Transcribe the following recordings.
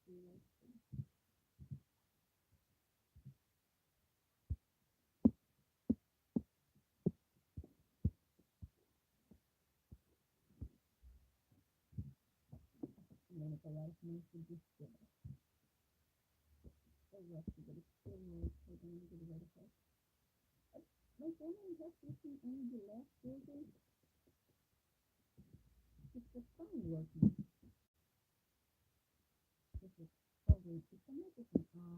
And then if a lot of things to just so rusty, but it's still really taking me to the right effect. My family has this thing on the left building. It's the phone working. This is oh wait, it's something different. Come on,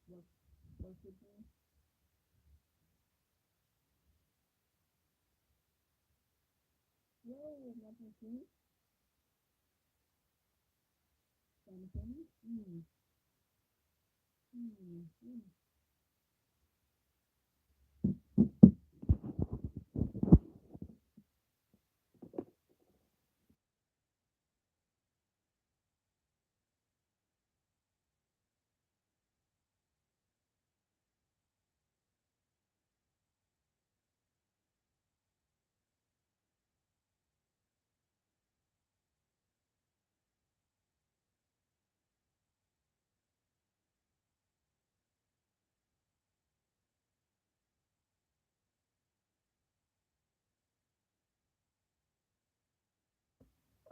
what is it? Yo, nothing to anything. Hmm.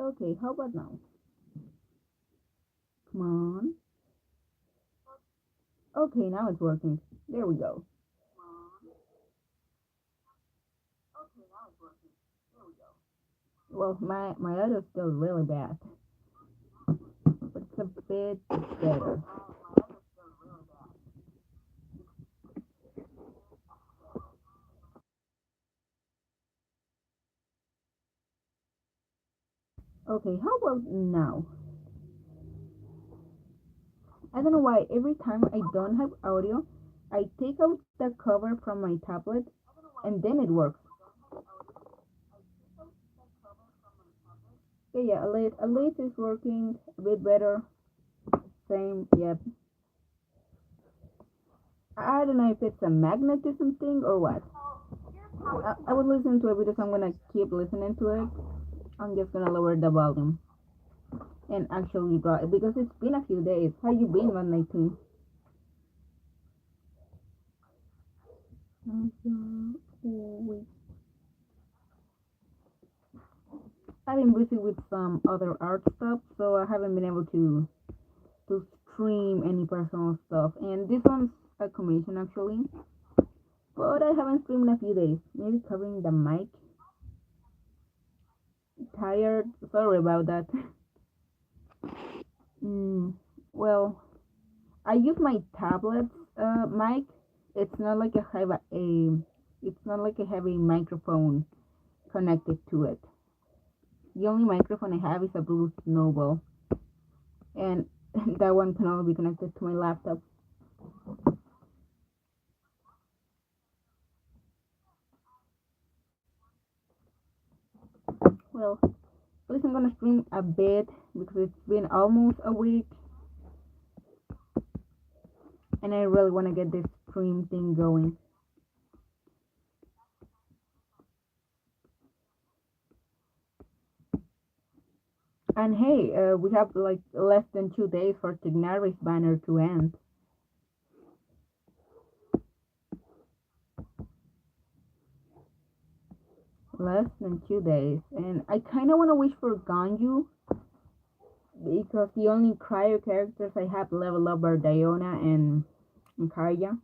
Okay, how about now? Come on. Okay, now it's working. There we go. Well, my audio's still really bad, but it's a bit better. Okay, how about now? I don't know why every time I don't have audio, I take out the cover from my tablet and then it works. Okay, yeah, at least it's working a bit better. Same, yep. I don't know if it's a magnetism thing or what. I would listen to it because I'm gonna keep listening to it. I'm just gonna lower the volume and actually draw it because it's been a few days. How you been, 119? I've been busy with some other art stuff, so I haven't been able to stream any personal stuff. And this one's a commission actually, but I haven't streamed in a few days. Maybe covering the mic. Tired. Sorry about that. Mm, well, I use my tablet's mic. It's not like it's not like I have a microphone connected to it. The only microphone I have is a Blue Snowball, and that one can only be connected to my laptop. Well, at least I'm gonna stream a bit because it's been almost a week, and I really want to get this stream thing going. And hey, we have like less than 2 days for Tignari's banner to end. Less than 2 days, and I kind of want to wish for Ganyu because the only cryo characters I have level up are Diona and Kaya.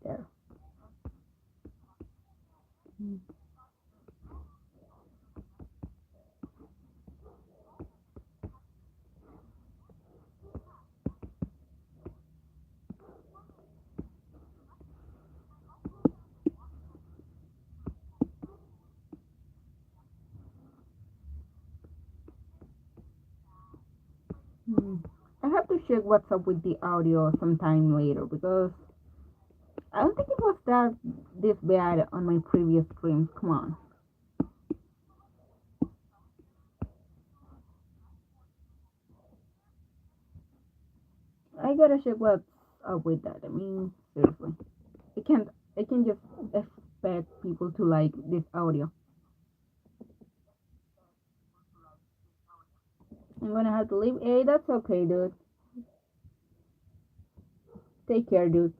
There. Hmm. I have to check what's up with the audio sometime later because I don't think it was that this bad on my previous streams. Come on. I gotta check what's up with that. I mean, seriously. I can't people to like this audio. I'm gonna have to leave. Hey, that's okay, dude. Take care, dude.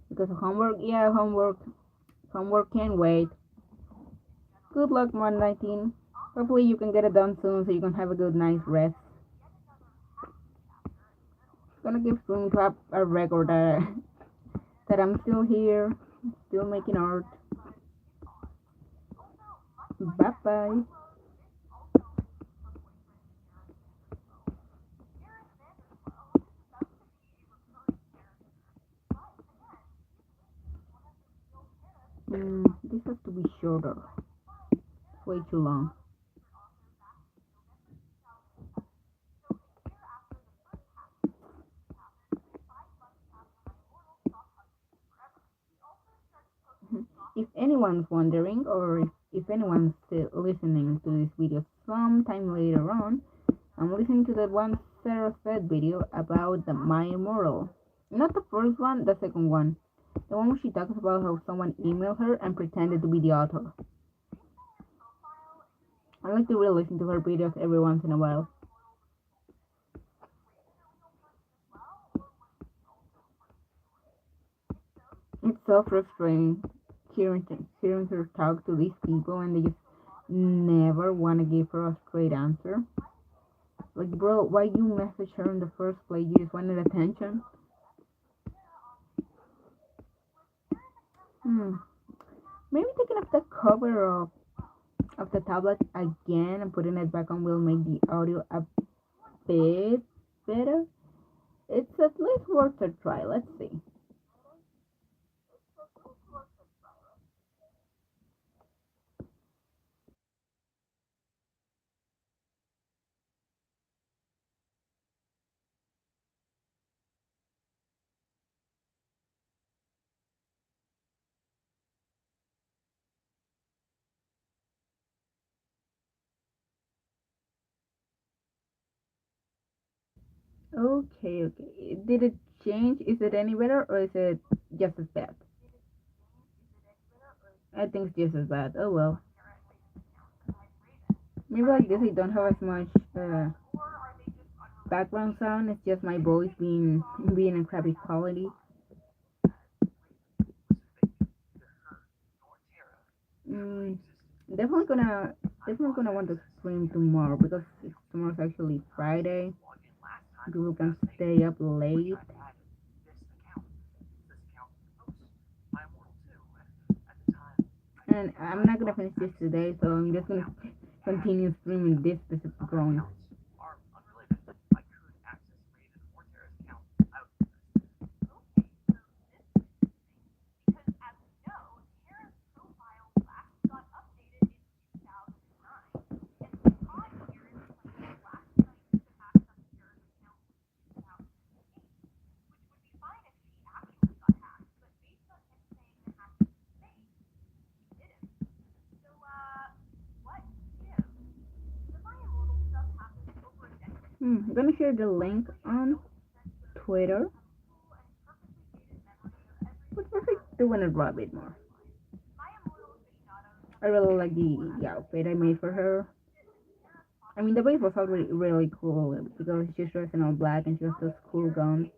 Because of homework, yeah, homework can wait. Good luck, 119. Hopefully you can get it done soon so you can have a good night's rest. Gonna give room to have a record that I'm still here, still making art. Bye bye. This has to be shorter. It's way too long. If anyone's wondering, or if anyone's still listening to this video sometime later on, I'm listening to that one Sarah said video about the Maya Moral. Not the first one, the second one. The one where she talks about how someone emailed her and pretended to be the author. I like to re-listen to her videos every once in a while. It's so frustrating hearing her talk to these people and they just never want to give her a straight answer. Like, bro, why you message her in the first place? You just wanted attention. Maybe taking off the cover of the tablet again and putting it back on will make the audio a bit better. It's at least worth a try. Let's see. Okay. Did it change? Is it any better or is it just as bad? I think it's just as bad. Oh well. Maybe like this I don't have as much background sound. It's just my voice being in crappy quality. Mm, definitely gonna want to stream tomorrow because tomorrow's actually Friday. People can stay up late. And I'm not gonna finish this today, so I'm just gonna continue streaming this specific drawing. I'm gonna share the link on Twitter. But first I do wanna draw a bit more. I really like the outfit I made for her. I mean, the base was already really cool because she's dressed in all black and she has those cool guns.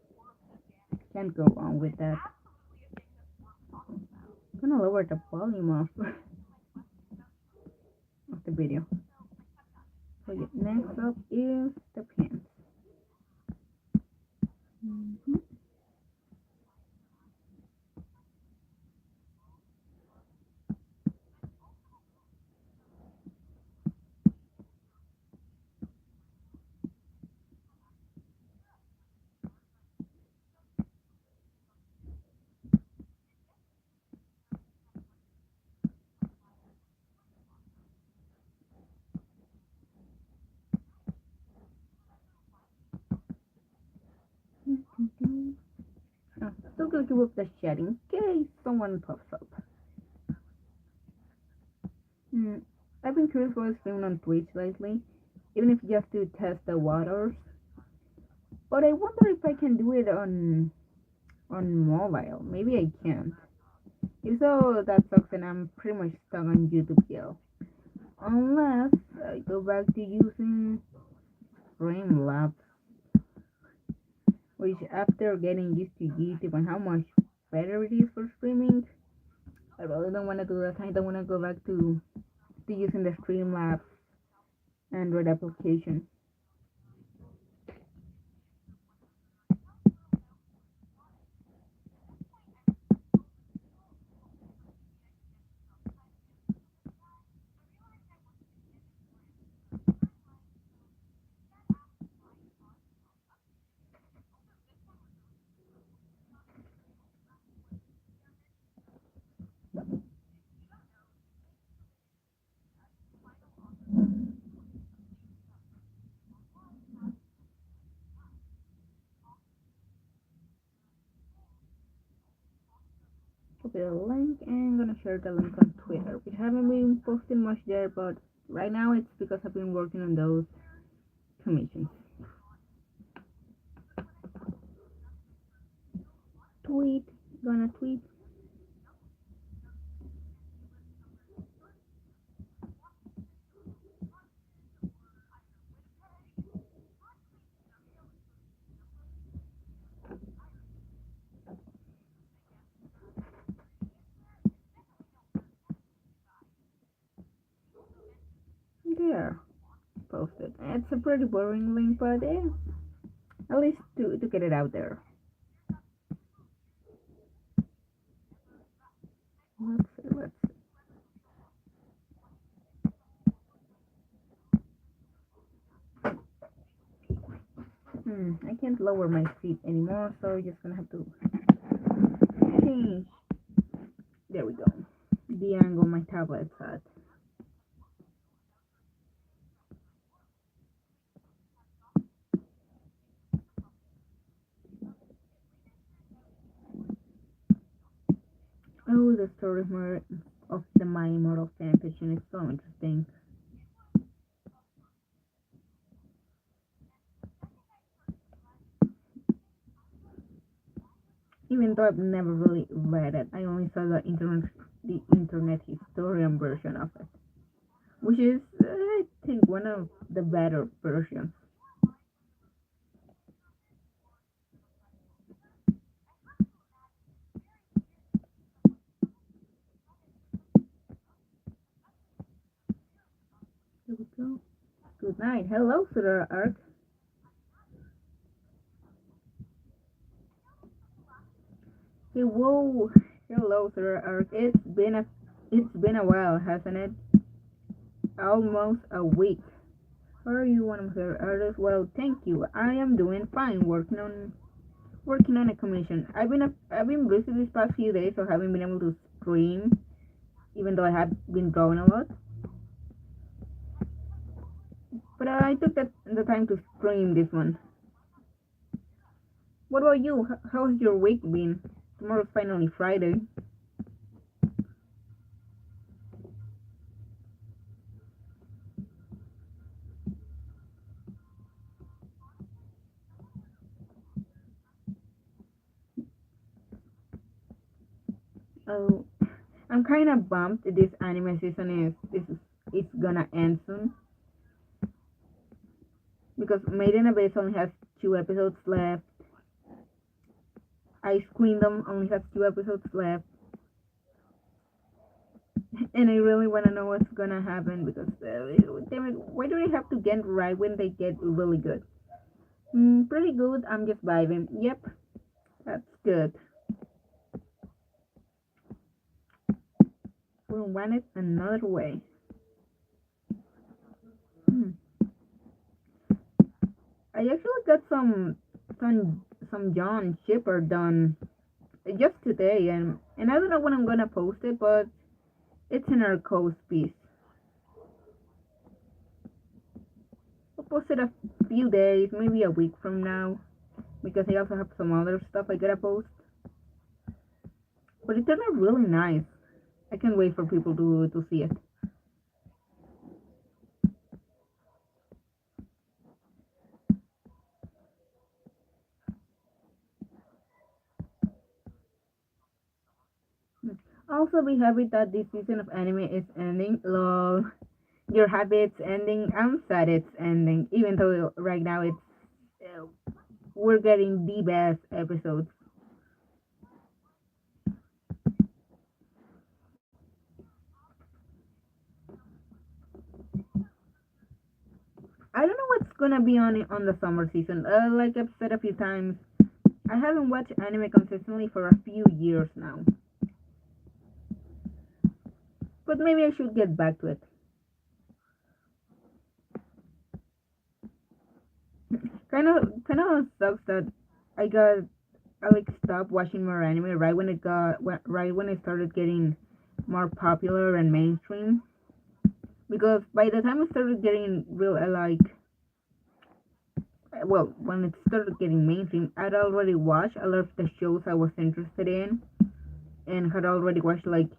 Can't go wrong with that. I'm gonna lower the volume of the video. So yeah, next up is the pants. Mm-hmm. Still going to work the chat in case someone pops up. I've been curious about streaming on Twitch lately, even if just to test the waters. But I wonder if I can do it on mobile. Maybe I can't. If so, that sucks, and I'm pretty much stuck on YouTube Kill. Unless I go back to using Streamlabs, which after getting used to YouTube and how much better it is for streaming, I really don't want to do that. I don't want to go back to using the Streamlabs Android application. Copy the link and gonna share the link on Twitter. We haven't been posting much there, but right now it's because I've been working on those commissions. Tweet, gonna tweet. There, posted. It's a pretty boring link, but at least to get it out there. Let's see, let's see. I can't lower my feet anymore, so I'm just gonna have to change. There we go. The angle my tablet's at. Oh, the story of the My Immortal fanfiction is so interesting. Even though I've never really read it, I only saw the internet historian version of it, which is I think one of the better versions. Here we go. Good night. Hello, Sir Ark. Hey, whoa. Hello, Sir Ark. It's been a while, hasn't it? Almost a week. How are you, one of the artists? Well, thank you. I am doing fine, working on a commission. I've been busy these past few days, so I haven't been able to stream, even though I have been drawing a lot. But I took the time to stream this one. What about you? How's your week been? Tomorrow's finally Friday. Oh, I'm kind of bummed this anime season is gonna end soon because Made in Abyss only has 2 episodes left. Ice Queendom only has 2 episodes left, and I really want to know what's gonna happen because damn it, why do they have to get right when they get really good? Pretty good. I'm just vibing. Yep, that's good. We'll run it another way. Hmm. I actually got some John Shipper done just today, and I don't know when I'm gonna post it, but it's in our coast piece. I'll post it a few days, maybe a week from now, because I also have some other stuff I gotta post. But it turned out really nice. I can't wait for people to see it. also be happy that this season of anime is ending. Lol. You're happy it's ending. I'm sad it's ending. Even though right now uh, we're getting the best episodes. I don't know what's gonna be on the summer season. Like I've said a few times, I haven't watched anime consistently for a few years now. But maybe I should get back to it. Kind of sucks that I got I like stopped watching more anime right when it started getting more popular and mainstream. Because by the time it started getting real, well, when it started getting mainstream, I'd already watched a lot of the shows I was interested in, and had already watched like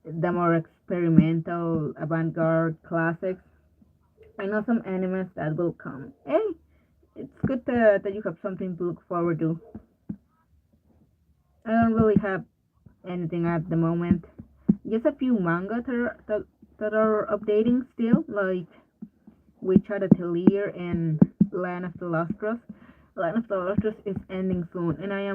the more experimental avant-garde classics. I know some animes that will come. Hey, it's good that you have something to look forward to. I don't really have anything at the moment. Just a few manga that are updating still, like Witcher Atelier and Land of the Lustrous. Land of the Lustrous is ending soon, and I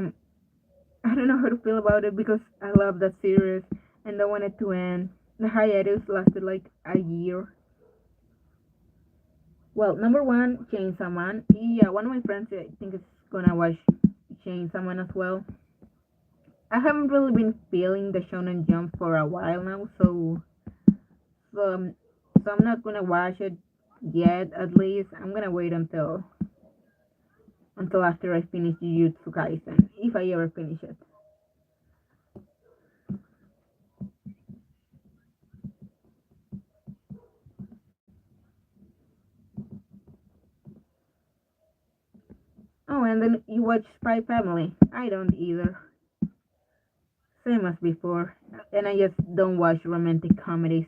don't know how to feel about it because I love that series and don't want it to end. The hiatus lasted like a year. Well, number one, Chainsaw Man. Yeah, one of my friends I think is gonna watch Chainsaw Man as well. I haven't really been feeling the Shonen Jump for a while now, so, um, so I'm not gonna watch it yet. At least I'm gonna wait until after I finish Jujutsu Kaisen, if I ever finish it. Oh, and then you watch Spy Family. I don't either. Same as before, and I just don't watch romantic comedies.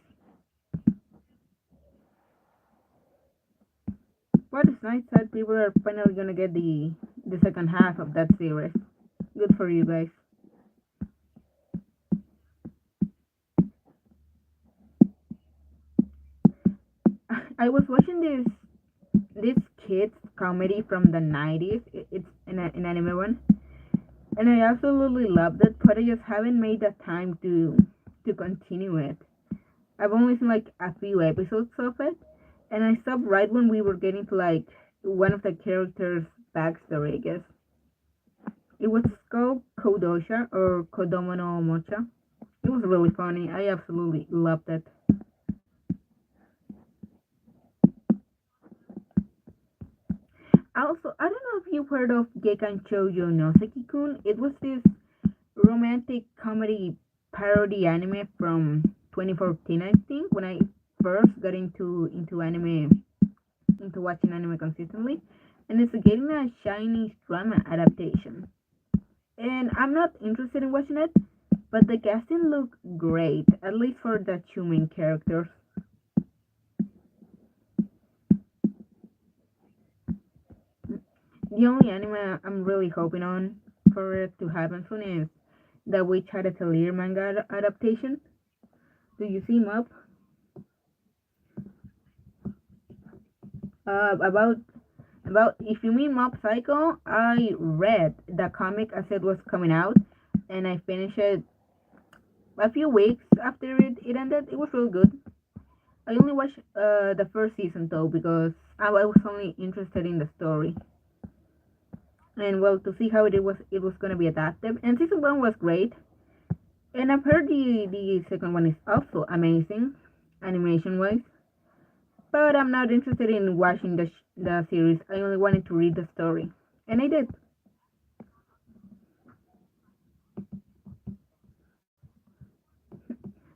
But it's nice that people are finally gonna get the second half of that series. Good for you guys. I was watching this kids comedy from the 90s. It's an anime one, and I absolutely loved it. But I just haven't made the time to continue it. I've only seen like a few episodes of it, and I stopped right when we were getting to like one of the characters' backstory. I guess it was called Kodosha or Kodomo no Mocha. It was really funny. I absolutely loved it. Also, I don't know if you've heard of Gekan Shoujo no Seki-kun. It was this romantic comedy parody anime from 2014, I think, when I first got into watching anime consistently, and it's getting a Chinese drama adaptation. And I'm not interested in watching it, but the casting looked great, at least for the two main characters. The only anime I'm really hoping on for it to happen soon is the Witch Hat Atelier manga adaptation. Do you see Mob? About if you mean Mob Psycho, I read the comic as it was coming out, and I finished it a few weeks after it ended. It was really good. I only watched the first season though because I was only interested in the story. And well, to see how it was gonna be adapted. And season one was great. And I've heard the second one is also amazing, animation wise. But I'm not interested in watching the series. I only wanted to read the story, and I did.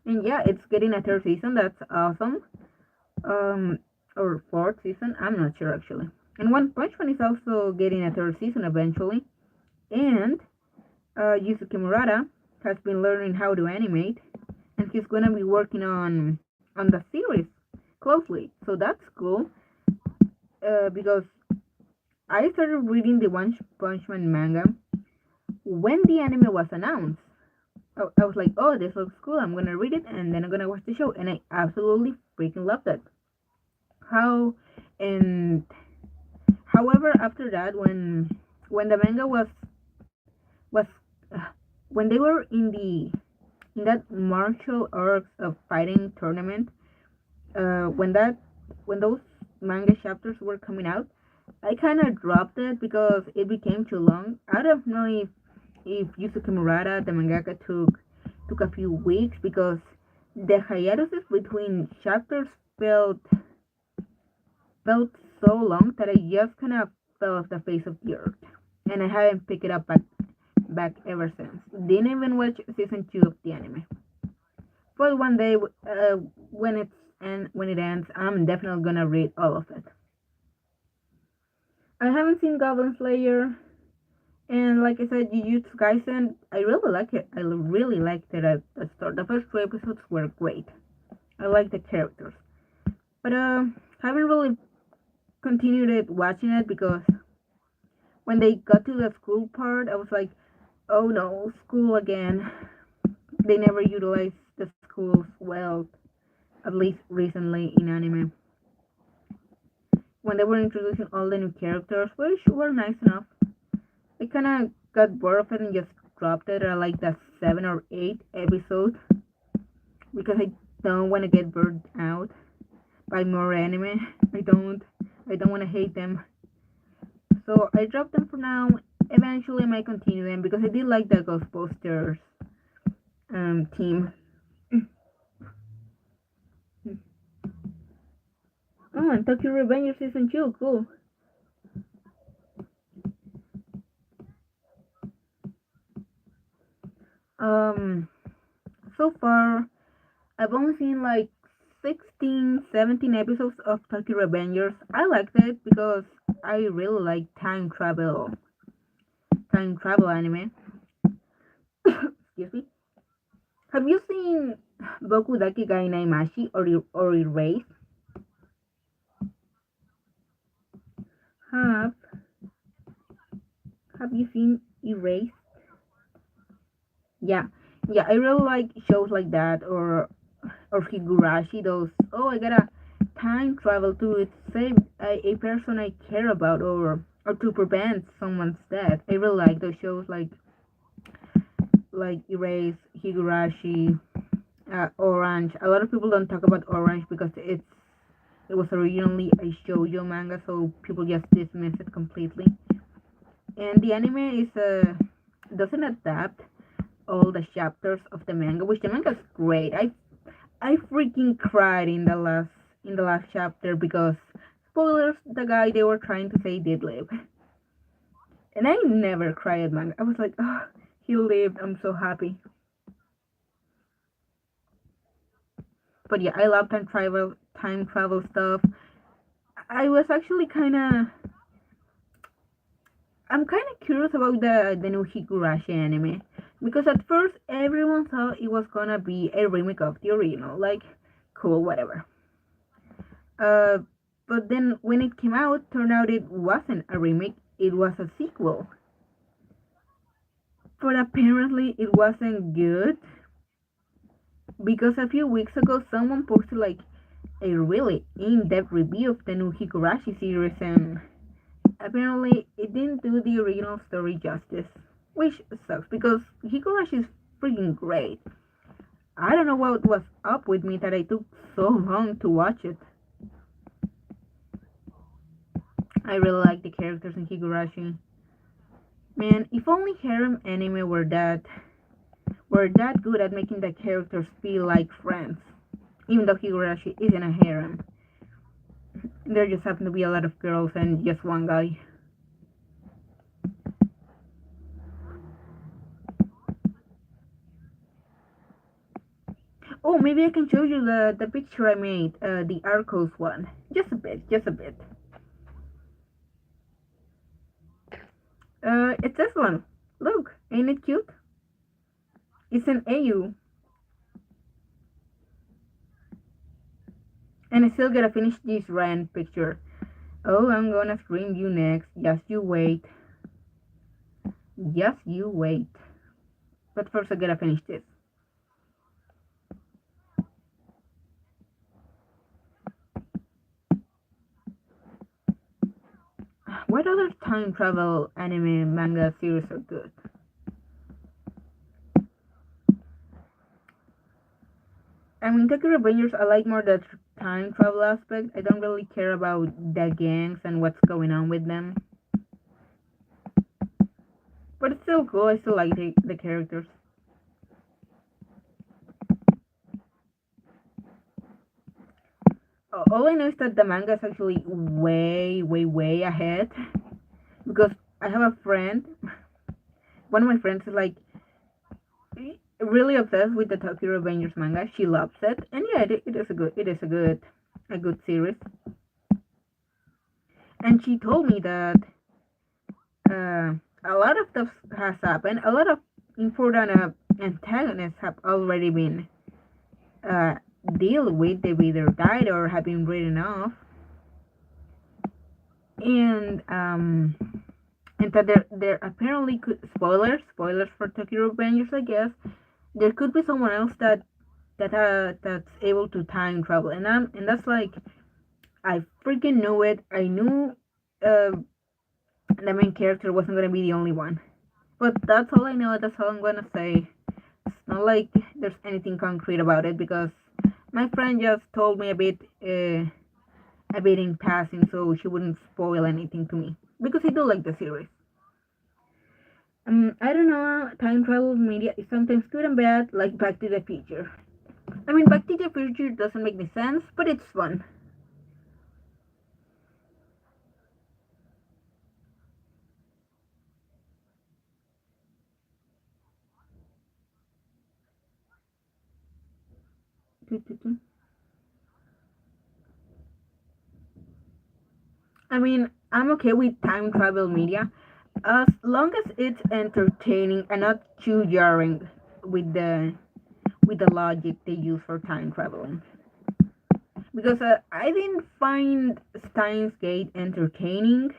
And yeah, it's getting a third season. That's awesome. Um, or fourth season. I'm not sure actually. And One Punch Man is also getting a third season eventually. And Yusuke Murata has been learning how to animate, and he's gonna be working on the series closely. So that's cool. Because I started reading the One Punch Man manga when the anime was announced. I was like, oh, this looks cool. I'm gonna read it and then I'm gonna watch the show, and I absolutely freaking loved it. How and however, after that, when the manga was uh, when they were in that martial arts of fighting tournament, when that when those manga chapters were coming out, I kind of dropped it because it became too long. I don't know if Yusuke Murata, the mangaka, took a few weeks because the hiatuses between chapters felt felt so long that I just kind of fell off the face of the earth, and I haven't picked it up back ever since. Didn't even watch season 2 of the anime. But one day, when when it ends, I'm definitely gonna read all of it. I haven't seen Goblin Slayer, and like I said, Jujutsu Kaisen. I really like it. I really liked it at the start. The first 2 episodes were great. I like the characters, but haven't really continued watching it because when they got to the school part, I was like, oh no, school again. They never utilized the schools well, at least recently in anime. When they were introducing all the new characters, which were nice enough, I kind of got bored of it and just dropped it at like the 7 or 8 episode because I don't want to get burned out by more anime. I don't. I don't want to hate them. So I dropped them for now. Eventually, I might continue them because I did like the Ghostbusters team. Oh, and Tokyo Revengers season 2, cool. Um, so far, I've only seen like 16, 17 episodes of Tokyo Revengers. I liked it because I really like time travel anime. Excuse me. Have you seen Boku Dake Gai Naimashi or Erase? Have Have you seen Erase? Yeah, yeah. I really like shows like that or Higurashi. Those. Oh, I gotta time travel to save a person I care about or to prevent someone's death. I really like those shows like Erase, Higurashi, Orange. A lot of people don't talk about Orange because it was originally a shoujo manga, so people just dismiss it completely. And the anime is doesn't adapt all the chapters of the manga, which the manga is great. I freaking cried in the last chapter because spoilers, the guy they were trying to say did live. And I never cry at manga. I was like, oh, he lived. I'm so happy. But yeah, I love time travel stuff. I was actually I'm kind of curious about the new Higurashi anime because at first everyone thought it was gonna be a remake of the original, like cool, whatever. Uh, but then when it came out, turned out it wasn't a remake; it was a sequel. But apparently it wasn't good because a few weeks ago someone posted like a really in-depth review of the new Higurashi series, and apparently it didn't do the original story justice, which sucks because Higurashi is freaking great. I don't know what was up with me that I took so long to watch it. I really like the characters in Higurashi. Man, if only harem anime were that good at making the characters feel like friends. Even though Higurashi isn't a harem, there just happen to be a lot of girls and just one guy. Oh, maybe I can show you the picture I made, the Arcos one. Just a bit, just a bit. It's this one. Look, ain't it cute? It's an AU. And I still gotta finish this Rand picture. Oh, I'm gonna scream you next. Just you wait. Just you wait. But first I gotta finish this. What other time travel anime manga series are good? I mean, Tokyo Revengers, I like more the time travel aspect. I don't really care about the gangs and what's going on with them. But it's still cool. I still like the characters. All I know is that the manga is actually way, way, way ahead. Because I have a friend. One of my friends is like really obsessed with the Tokyo Revengers manga. She loves it, and yeah, it is a good series. And she told me that a lot of stuff has happened. A lot of important antagonists have already been uh, dealt with. They've either died or have been written off. And and that there apparently could spoilers for Tokyo Revengers, I guess. There could be someone else that's able to time travel, and that's like I freaking knew it. I knew the main character wasn't gonna be the only one. But that's all I know. That's all I'm gonna say. It's not like there's anything concrete about it because my friend just told me a bit in passing, so she wouldn't spoil anything to me because I do like the series. I don't know. Time travel media is sometimes good and bad, like Back to the Future. I mean, Back to the Future doesn't make any sense, but it's fun. I mean, I'm okay with time travel media as long as it's entertaining and not too jarring with the logic they use for time traveling. Because I didn't find Steins Gate entertaining,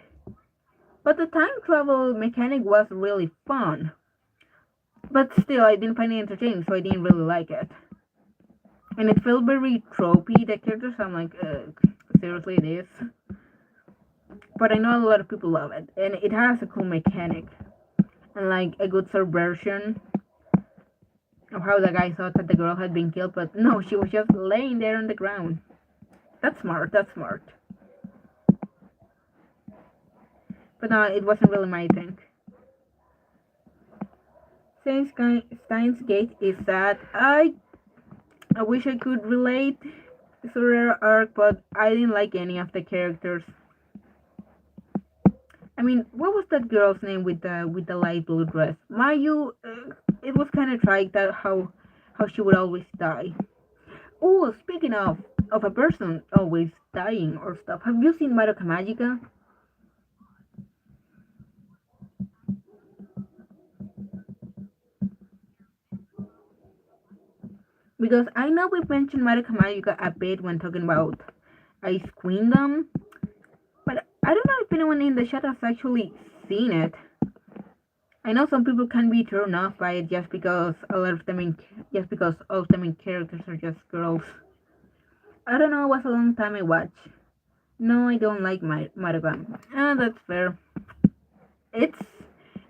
but the time travel mechanic was really fun. But still, I didn't find it entertaining, so I didn't really like it. And it felt very tropey. The characters, I'm like, seriously, this. But I know a lot of people love it, and it has a cool mechanic and like a good subversion of how the guy thought that the girl had been killed, but no, she was just laying there on the ground. That's smart. That's smart. But no, it wasn't really my thing. Since Steins Gate is sad, I wish I could relate to their arc, but I didn't like any of the characters. I mean, what was that girl's name with the light blue dress? Mayu. It was kind of tragic that how she would always die. Oh, speaking of a person always dying or stuff, have you seen Madoka Magica? Because I know we mentioned Madoka Magica a bit when talking about Ice Queendom, but I don't know if anyone in the chat has actually seen it. I know some people can be turned off by it just because a lot of the main just because all of the main characters are just girls. I don't know. It was a long time I watched. No, I don't like my Madoka. Ah, that's fair. It's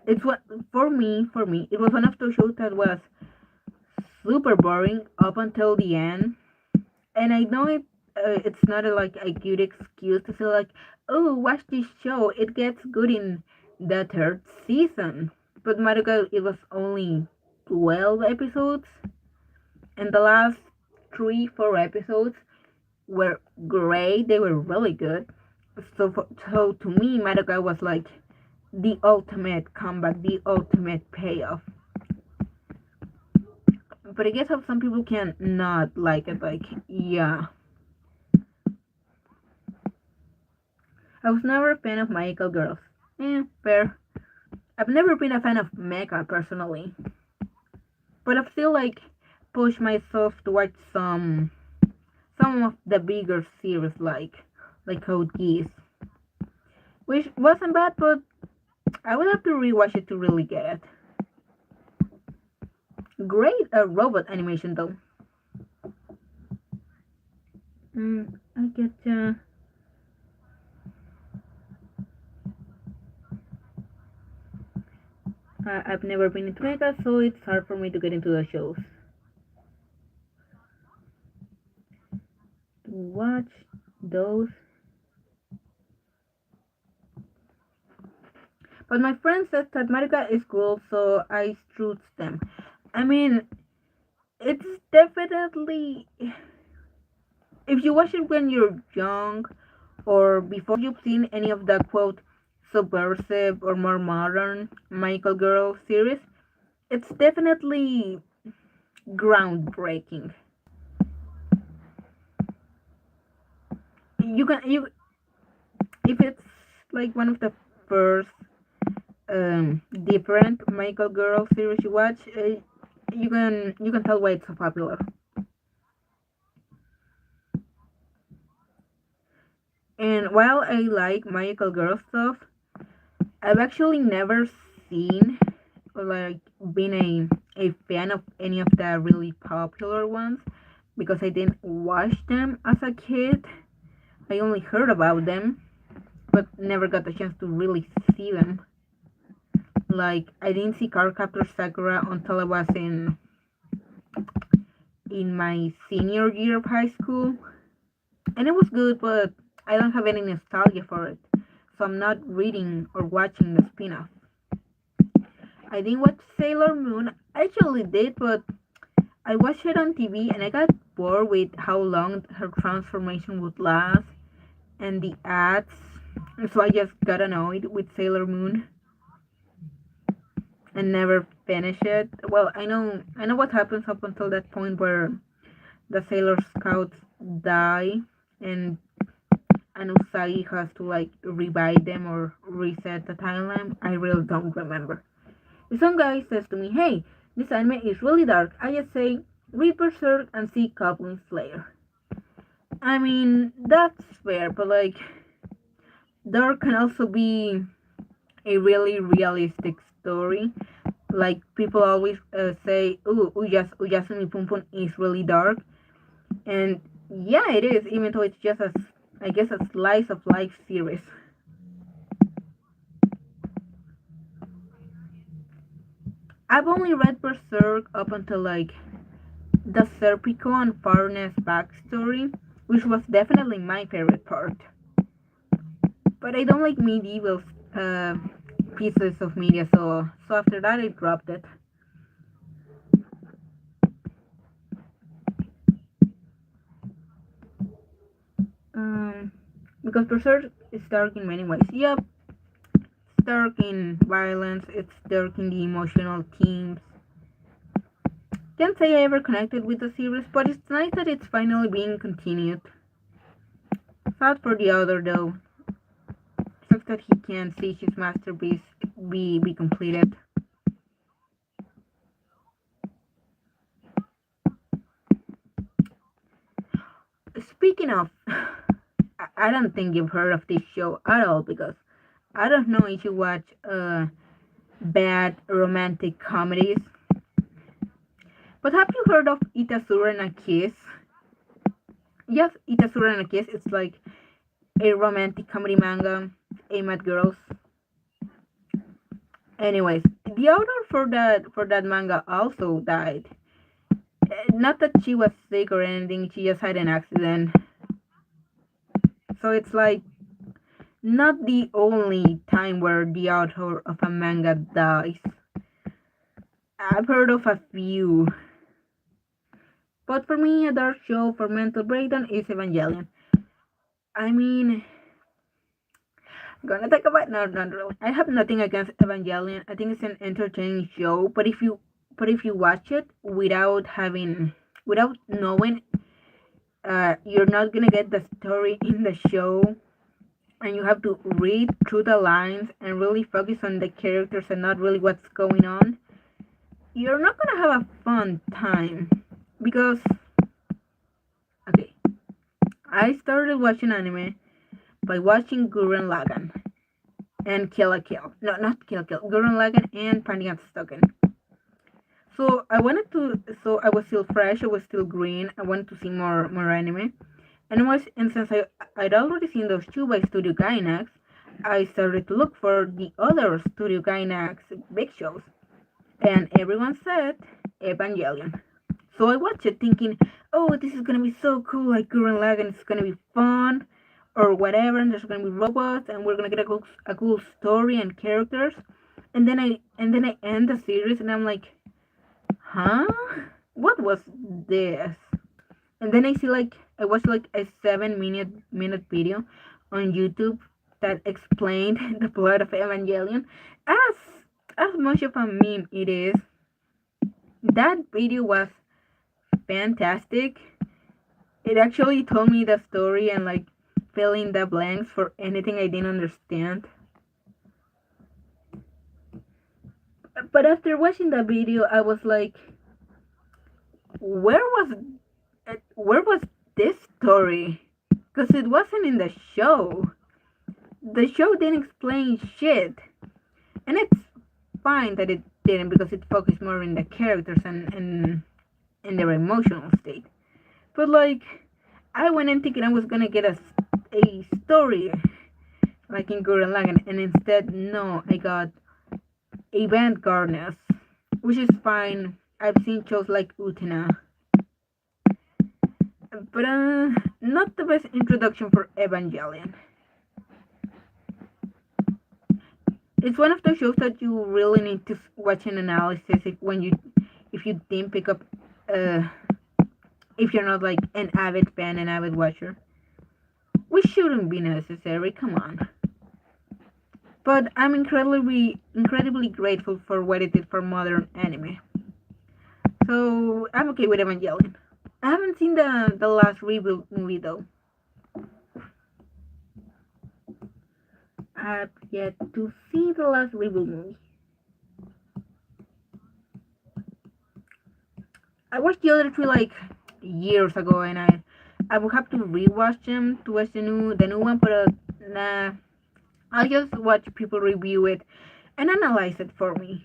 it's what for me it was one of those shows that was super boring up until the end, and I know it's not like a good excuse to say like, oh, watch this show. It gets good in the third season. But Madoka, it was only 12 episodes, and the last 3, 4 episodes were great. They were really good. So to me, Madoka was like the ultimate comeback, the ultimate payoff. But I guess how some people can not like it. Like, yeah, I was never a fan of magical girls. Fair. I've never been a fan of mecha personally, but I've still like pushed myself to watch some of the bigger series like Code Geass, which wasn't bad, but I would have to rewatch it to really get it. Great robot animation though. I get I've never been into Mega, so it's hard for me to get into the shows. To watch those. But my friend said that Marica is cool, so I strutz them. I mean, it's definitely, if you watch it when you're young or before you've seen any of the quote subversive or more modern Michael Girl series, it's definitely groundbreaking. You if it's like one of the first different Michael Girl series you watch, you can tell why it's so popular. And while I like Michael Girl stuff, I've actually never seen or like been a fan of any of the really popular ones because I didn't watch them as a kid. I only heard about them, but never got the chance to really see them. Like I didn't see Cardcaptor Sakura until I was in my senior year of high school, and it was good, but I don't have any nostalgia for it, so I'm not reading or watching the spin-off. I didn't watch Sailor Moon. I actually did, but I watched it on TV and I got bored with how long her transformation would last and the ads, so I just got annoyed with Sailor Moon and never finished it. Well, I know what happens up until that point where the Sailor Scouts die and Usagi has to like revive them or reset the timeline. I really don't remember. If some guy says to me, "Hey, this anime is really dark," I just say, "Read Berserk and see Goblin Slayer." I mean, that's fair, but like, dark can also be a really realistic story. Like people always say, "Ooh, Uyasumi Pum Pum is really dark," and yeah, it is. Even though it's just I guess, a slice of life series. I've only read Berserk up until like the Serpico and Farnes backstory, which was definitely my favorite part. But I don't like medieval uh, pieces of media, so after that I dropped it. Um, because Berserk is dark in many ways. Yep, it's dark in violence. It's dark in the emotional themes. Can't say I ever connected with the series, but it's nice that it's finally being continued. Sad for the author though. Sucks that he can't see his masterpiece be completed. Speaking of, I don't think you've heard of this show at all because I don't know if you watch bad romantic comedies. But have you heard of Itasura na Kiss? Yes, Itasura na Kiss. It's like a romantic comedy manga aimed at girls. Anyways, the author for that manga also died. Not that she was sick or anything, she just had an accident. So it's like not the only time where the author of a manga dies. I've heard of a few. But for me, a dark show for mental breakdown is Evangelion. I mean, gonna talk about not really. I have nothing against Evangelion. I think it's an entertaining show, but if you watch it without knowing, you're not gonna get the story in the show, and you have to read through the lines and really focus on the characters and not really what's going on. You're not gonna have a fun time because okay, I started watching anime by watching Gurren Lagann and Kill la Kill. No, not Kill la Kill. Gurren Lagann and Panic! At Stocken. So I was still fresh, I was still green. I wanted to see more anime. And since I'd already seen those two by Studio Gainax, I started to look for the other Studio Gainax big shows. And everyone said Evangelion. So I watched it thinking, oh, this is gonna be so cool, like Gurren Lagann, it's gonna be fun, or whatever, and there's gonna be robots, and we're gonna get a cool story and characters. And then I end the series, and I'm like, huh? What was this? And then I watched like a 7 minute video on YouTube that explained the plot of Evangelion. As as much of a meme it is, that video was fantastic. It actually told me the story and like fill in the blanks for anything I didn't understand. But after watching the video, I was like, where was where was this story? Because it wasn't in the show. The show didn't explain shit. And it's fine that it didn't because it focused more in the characters and in their emotional state. But like, I went in thinking I was gonna get a story like in Gurren Lagann, and instead, no, I got Event Garners, which is fine. I've seen shows like Utena, but not the best introduction for Evangelion. It's one of those shows that you really need to watch an analysis if you didn't pick up uh if you're not like an avid fan, an avid watcher, which shouldn't be necessary. Come on. But I'm incredibly grateful for what it did for modern anime. So I'm okay with Evangelion. I haven't seen the last reboot movie though. I've yet to see the last reboot movie. I watched the other two like years ago, and I will have to rewatch them to watch the new one. But nah, I'll just watch people review it and analyze it for me.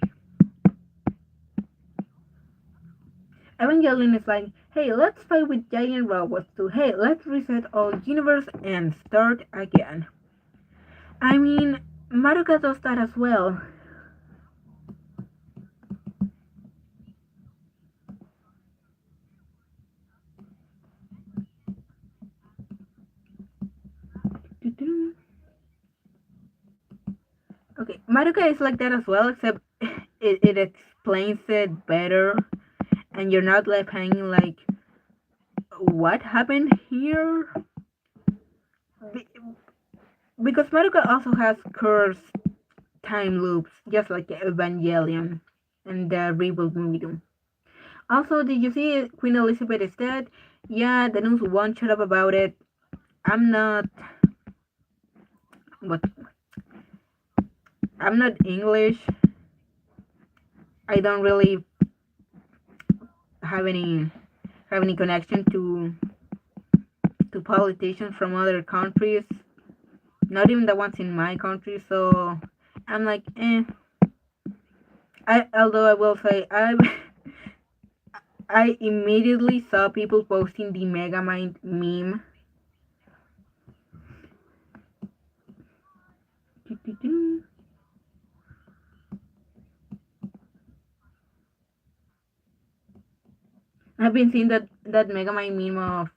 Evangelion is like, hey, let's fight with giant robots. To hey, let's reset all universe and start again. I mean, Madoka does that as well. Okay, Madoka is like that as well, except it explains it better, and you're not left hanging like, what happened here? Because Madoka also has cursed time loops, just like Evangelion and the reboot movie. Also, did you see Queen Elizabeth is dead? Yeah, the news won't shut up about it. I'm not what I'm not English. I don't really have any connection to politicians from other countries, not even the ones in my country. So I'm like, eh. Although I will say, I immediately saw people posting the Megamind meme. I've been seeing that Megamind meme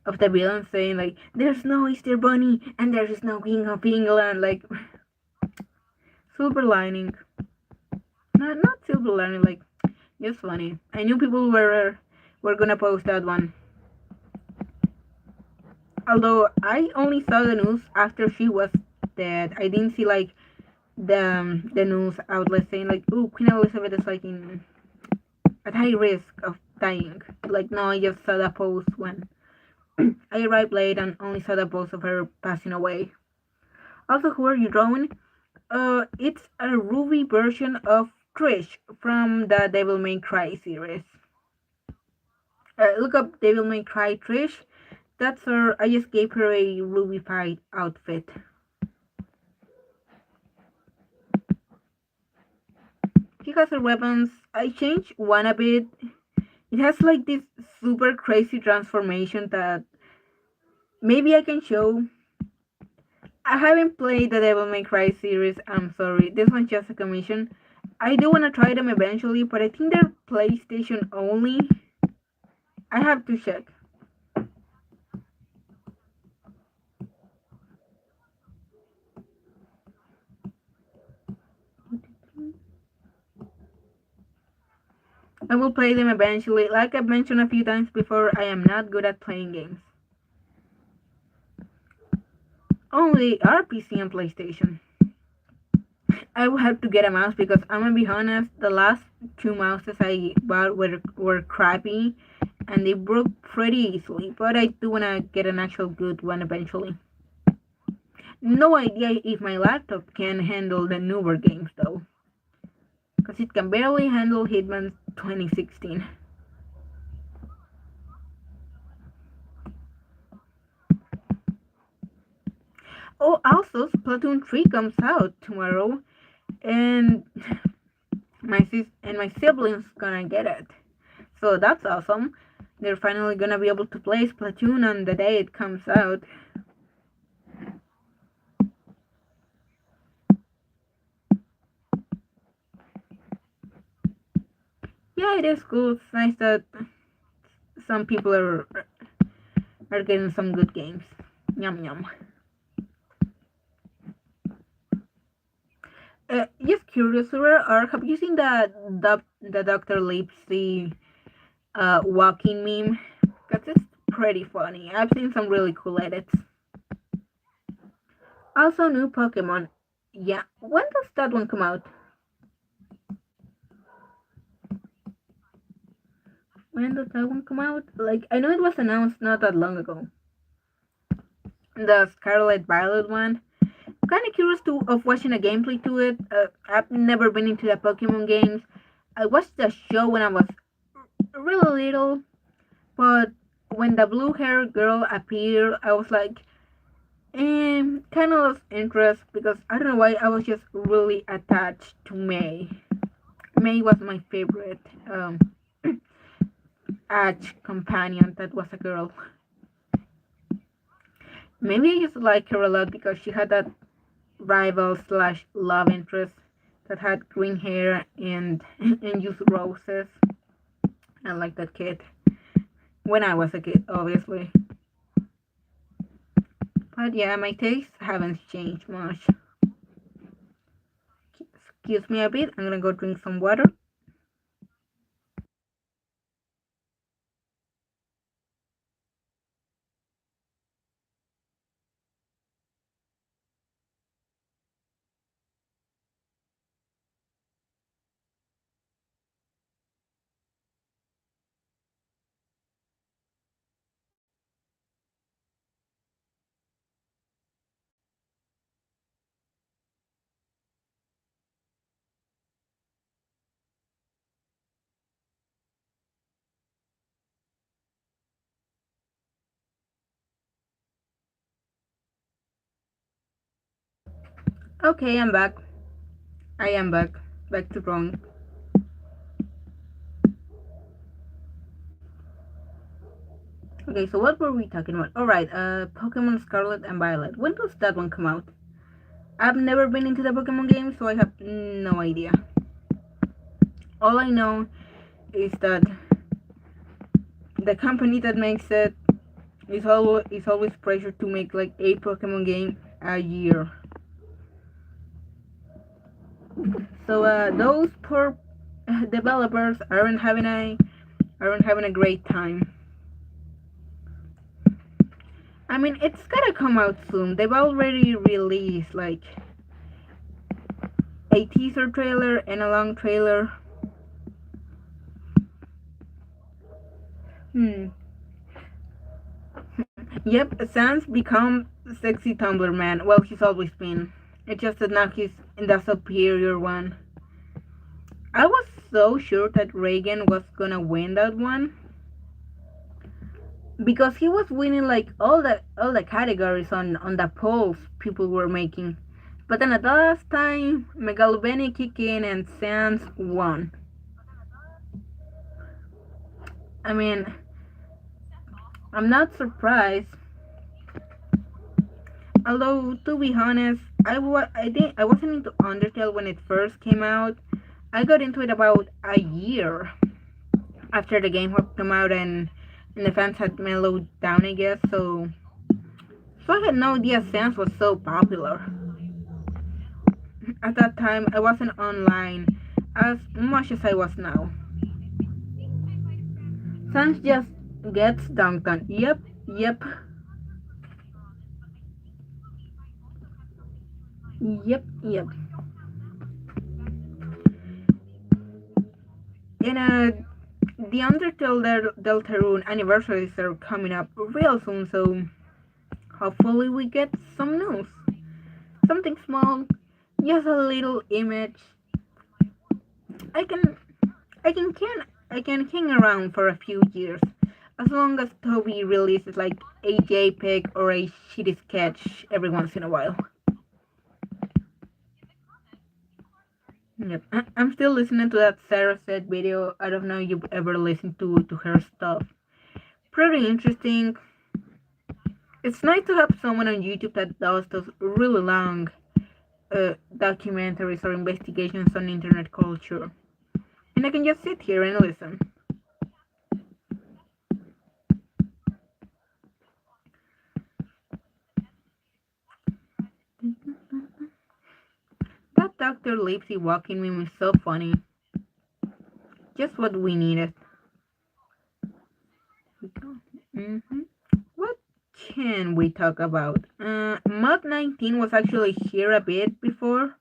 of the villain saying like, "There's no Easter Bunny and there is no King of England." Like, silver lining, not silver lining. Like, just funny. I knew people were gonna post that one. Although I only saw the news after she was dead. I didn't see like the news outlet saying like, "Oh, Queen Elizabeth is like at high risk of dying." Like, no, I just saw the post when I arrived late and only saw the post of her passing away. Also, who are you drawing? It's a Ruby version of Trish from the Devil May Cry series. Look up Devil May Cry Trish. That's her. I just gave her a Ruby fight outfit. he has her weapons. I changed one a bit. It has like this super crazy transformation that maybe I can show. I haven't played the Devil May Cry series, I'm sorry. This one's just a commission. I do want to try them eventually, but I think they're PlayStation only. I have to check. I will play them eventually. Like I've mentioned a few times before, I am not good at playing games. Only RPG and PlayStation. I will have to get a mouse because I'm gonna be honest, the last two mouses I bought were crappy and they broke pretty easily, but I do wanna get an actual good one eventually. No idea if my laptop can handle the newer games though, because it can barely handle Hitman 2016. Oh, also Splatoon 3 comes out tomorrow, and my siblings gonna get it, so that's awesome. They're finally gonna be able to play Splatoon on the day it comes out. Yeah, it is cool. It's nice that some people are getting some good games. Yum yum. Just curious, or have you seen the Dr. Lipsy walking meme? Cause it's pretty funny. I've seen some really cool edits. Also, new Pokemon. Yeah, when does that one come out? When does that one come out? Like, I know it was announced not that long ago. The Scarlet Violet one. I'm kind of curious of watching a gameplay to it. I've never been into the Pokemon games. I watched the show when I was really little, but when the blue haired girl appeared, I was like, kind of lost interest because I don't know why I was just really attached to May. May was my favorite Ash companion that was a girl. Maybe I just like her a lot because she had that rival slash love interest that had green hair and used roses. I like that kid. When I was a kid, obviously. But yeah, my tastes haven't changed much. Excuse me a bit, I'm gonna go drink some water. Okay, I'm back. I am back. Back to drawing. Okay, so what were we talking about? Alright, Pokemon Scarlet and Violet. When does that one come out? I've never been into the Pokemon game, so I have no idea. All I know is that the company that makes it is always pressured to make like a Pokemon game a year. So those poor developers aren't having a great time. I mean, it's gotta come out soon. They've already released like a teaser trailer and a long trailer. Hmm. Yep, Sans become sexy Tumblr man. Well, he's always been. It's just that now he's in the superior one. I was so sure that Reagan was gonna win that one because he was winning like all the categories on the polls people were making. But then at the last time, Megalovania kicked in and Sans won. I mean, I'm not surprised. Although, to be honest, I wasn't into Undertale when it first came out. I got into it about a year after the game had come out and the fans had mellowed down, I guess. So I had no idea Sans was so popular. At that time, I wasn't online as much as I was now. Sans just gets dunked on. Yep, yep, yep, yep. And the Undertale Deltarune anniversaries are coming up real soon, so hopefully we get some news. Something small, just a little image. I can I can hang around for a few years. As long as Toby releases like a JPEG or a shitty sketch every once in a while. Yep. I'm still listening to that Sarah said video. I don't know if you've ever listened to her stuff. Pretty interesting. It's nice to have someone on YouTube that does those really long documentaries or investigations on internet culture. And I can just sit here and listen. That Dr. Lipsy walking meme is so funny. Just what we needed. Mm-hmm. What can we talk about? Mod 19 was actually here a bit before,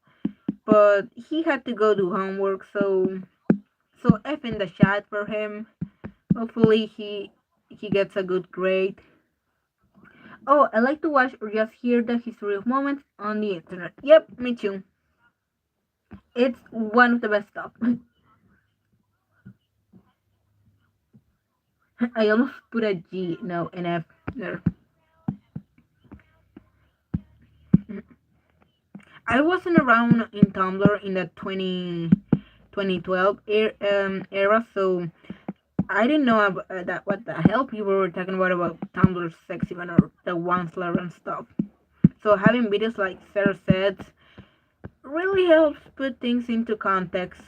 but he had to go do homework, so F in the chat for him. Hopefully he gets a good grade. Oh, I like to watch or just hear the history of moments on the internet. Yep, me too. It's one of the best stuff. I almost put a G, no, an F there. I wasn't around in Tumblr in the 2012 era, so I didn't know about, that what the hell people were talking about Tumblr's sex event or the Wansler and stuff. So having videos like Sarah said really helps put things into context.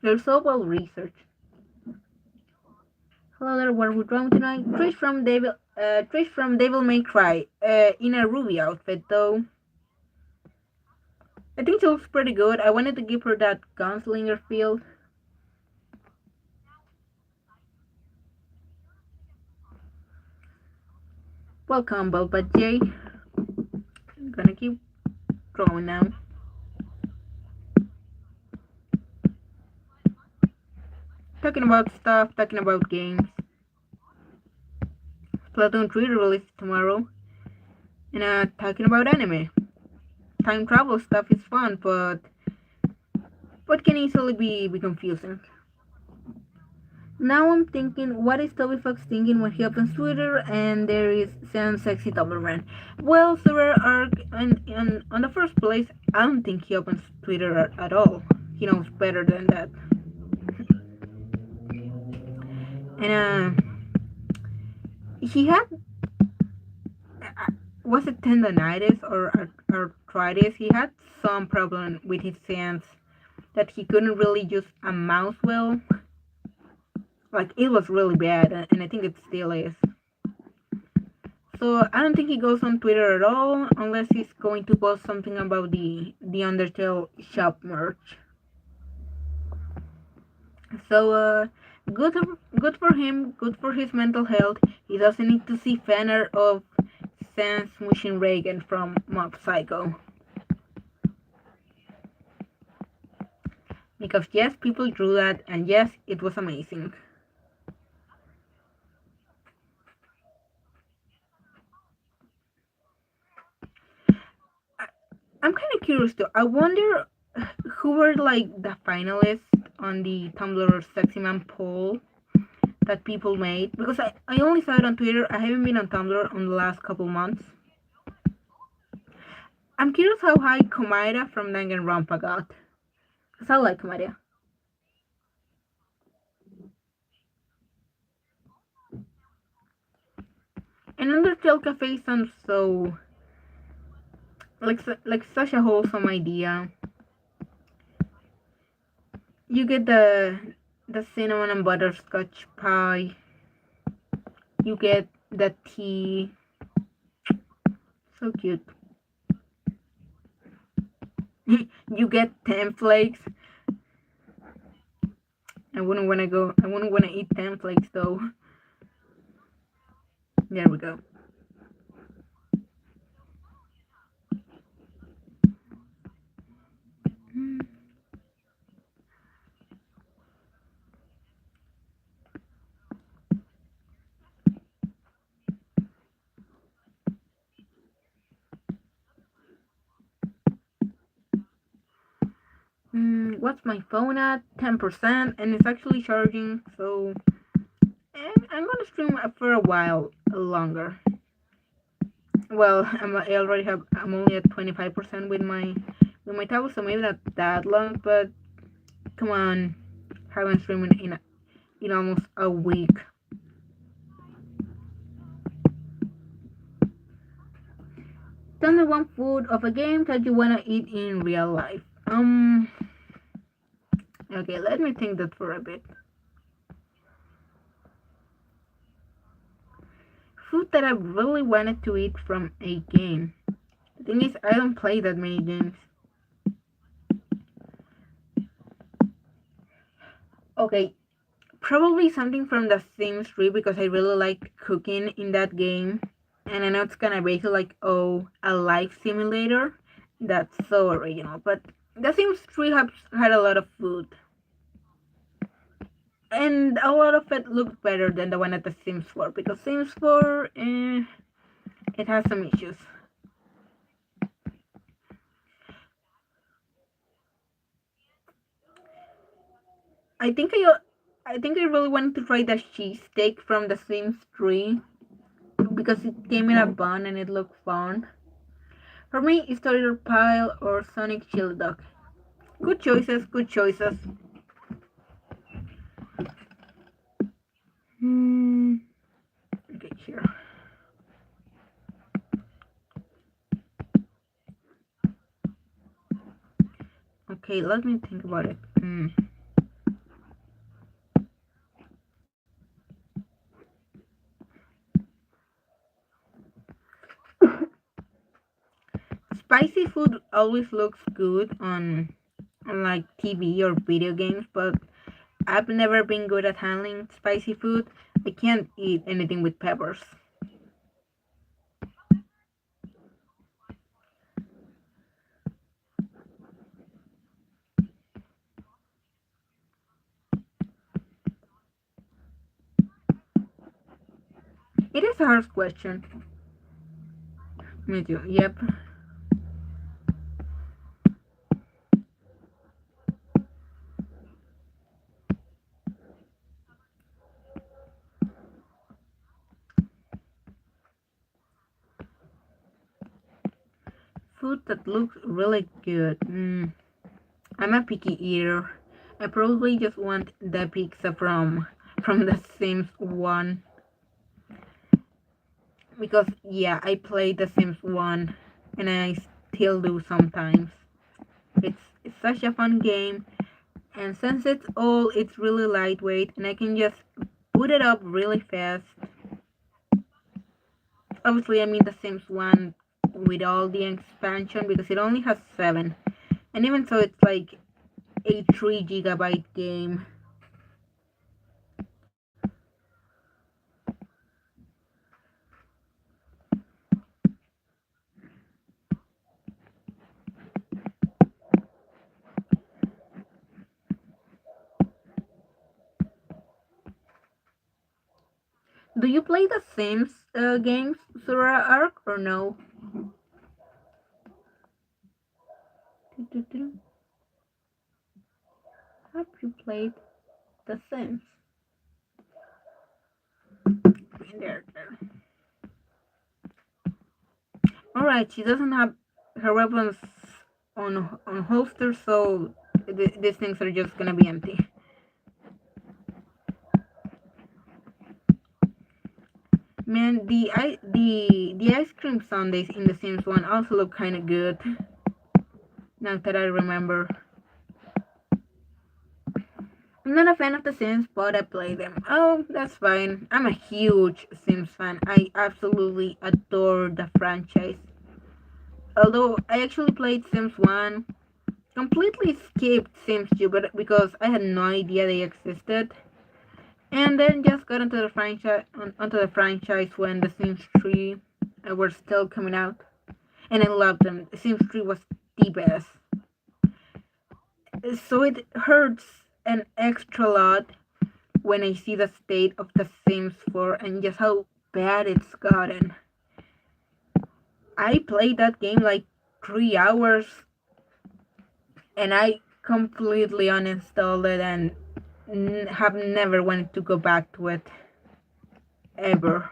They're so well researched. Hello there, what are we drawing tonight? Trish from Devil May Cry, in a Ruby outfit though. I think she looks pretty good. I wanted to give her that gunslinger feel. Welcome, Bulba J. I'm gonna keep drawing now. Talking about stuff, talking about games. Splatoon 3 releases tomorrow. And talking about anime. Time travel stuff is fun, but can easily be confusing. Now I'm thinking, what is Toby Fox thinking when he opens Twitter and there is some sexy Doberman? Well, Sarah Ark, on the first place, I don't think he opens Twitter at all. He knows better than that. And he had, was it tendonitis or arthritis? He had some problem with his hands that he couldn't really use a mouse well. Like, it was really bad, and I think it still is. So I don't think he goes on Twitter at all, unless he's going to post something about the Undertale shop merch. So good for him, good for his mental health. He doesn't need to see fan art of Sans smushing Reagan from Mob Psycho. Because yes, people drew that, and yes, it was amazing. I'm kind of curious though. I wonder who were like the finalists on the Tumblr Sexy Man poll that people made, because I only saw it on Twitter. I haven't been on Tumblr on the last couple months. I'm curious how high Komaira from Danganronpa got, because I like Komaira. And Undertale Cafe sounds so like such a wholesome idea. You get the cinnamon and butterscotch pie. You get the tea. So cute. You get 10 flakes. I wouldn't want to eat 10 flakes though. There we go. What's my phone at? 10%, and it's actually charging, so I'm gonna stream for a while longer. Well, I'm only at 25% with my tablet, so maybe not that long. But come on, haven't streamed in almost a week. Tell me one food of a game that you wanna eat in real life. Okay, let me think that for a bit. Food that I really wanted to eat from a game. The thing is, I don't play that many games. Okay, probably something from The Sims 3 because I really like cooking in that game. And I know it's gonna be like, oh, a life simulator. That's so original. But The Sims 3 has had a lot of food. And a lot of it looked better than the one at The Sims 4. Because Sims 4, it has some issues. I think I really wanted to try the cheesesteak from The Sims 3 because it came in a bun and it looked fun. For me, it's Toaster Pile or Sonic Chili Dog. Good choices, good choices. Okay, here. Okay, let me think about it. Spicy food always looks good on like TV or video games, but I've never been good at handling spicy food. I can't eat anything with peppers. It is a hard question. Me too. Yep. Food that looks really good. I'm a picky eater. I probably just want the pizza from The Sims 1 because yeah, I played The Sims 1 and I still do sometimes. It's such a fun game, and since it's really lightweight and I can just boot it up really fast. Obviously, I mean The Sims 1 with all the expansion because it only has 7, and even so, it's like a 3 GB game. Do you play the Sims games, Sora Arc, or no? Have you played the Sims? there. Alright, she doesn't have her weapons on holster, so these things are just gonna be empty. Man, the ice cream sundaes in the Sims 1 also look kind of good. Now that I remember. I'm not a fan of The Sims, but I play them. Oh, that's fine. I'm a huge Sims fan. I absolutely adore the franchise. Although I actually played Sims 1, completely skipped Sims 2 but because I had no idea they existed. And then just got onto the franchise when The Sims 3 were still coming out. And I loved them. The Sims 3 was the best. So it hurts an extra lot when I see the state of The Sims 4 and just how bad it's gotten. I played that game like 3 hours and I completely uninstalled it and have never wanted to go back to it ever.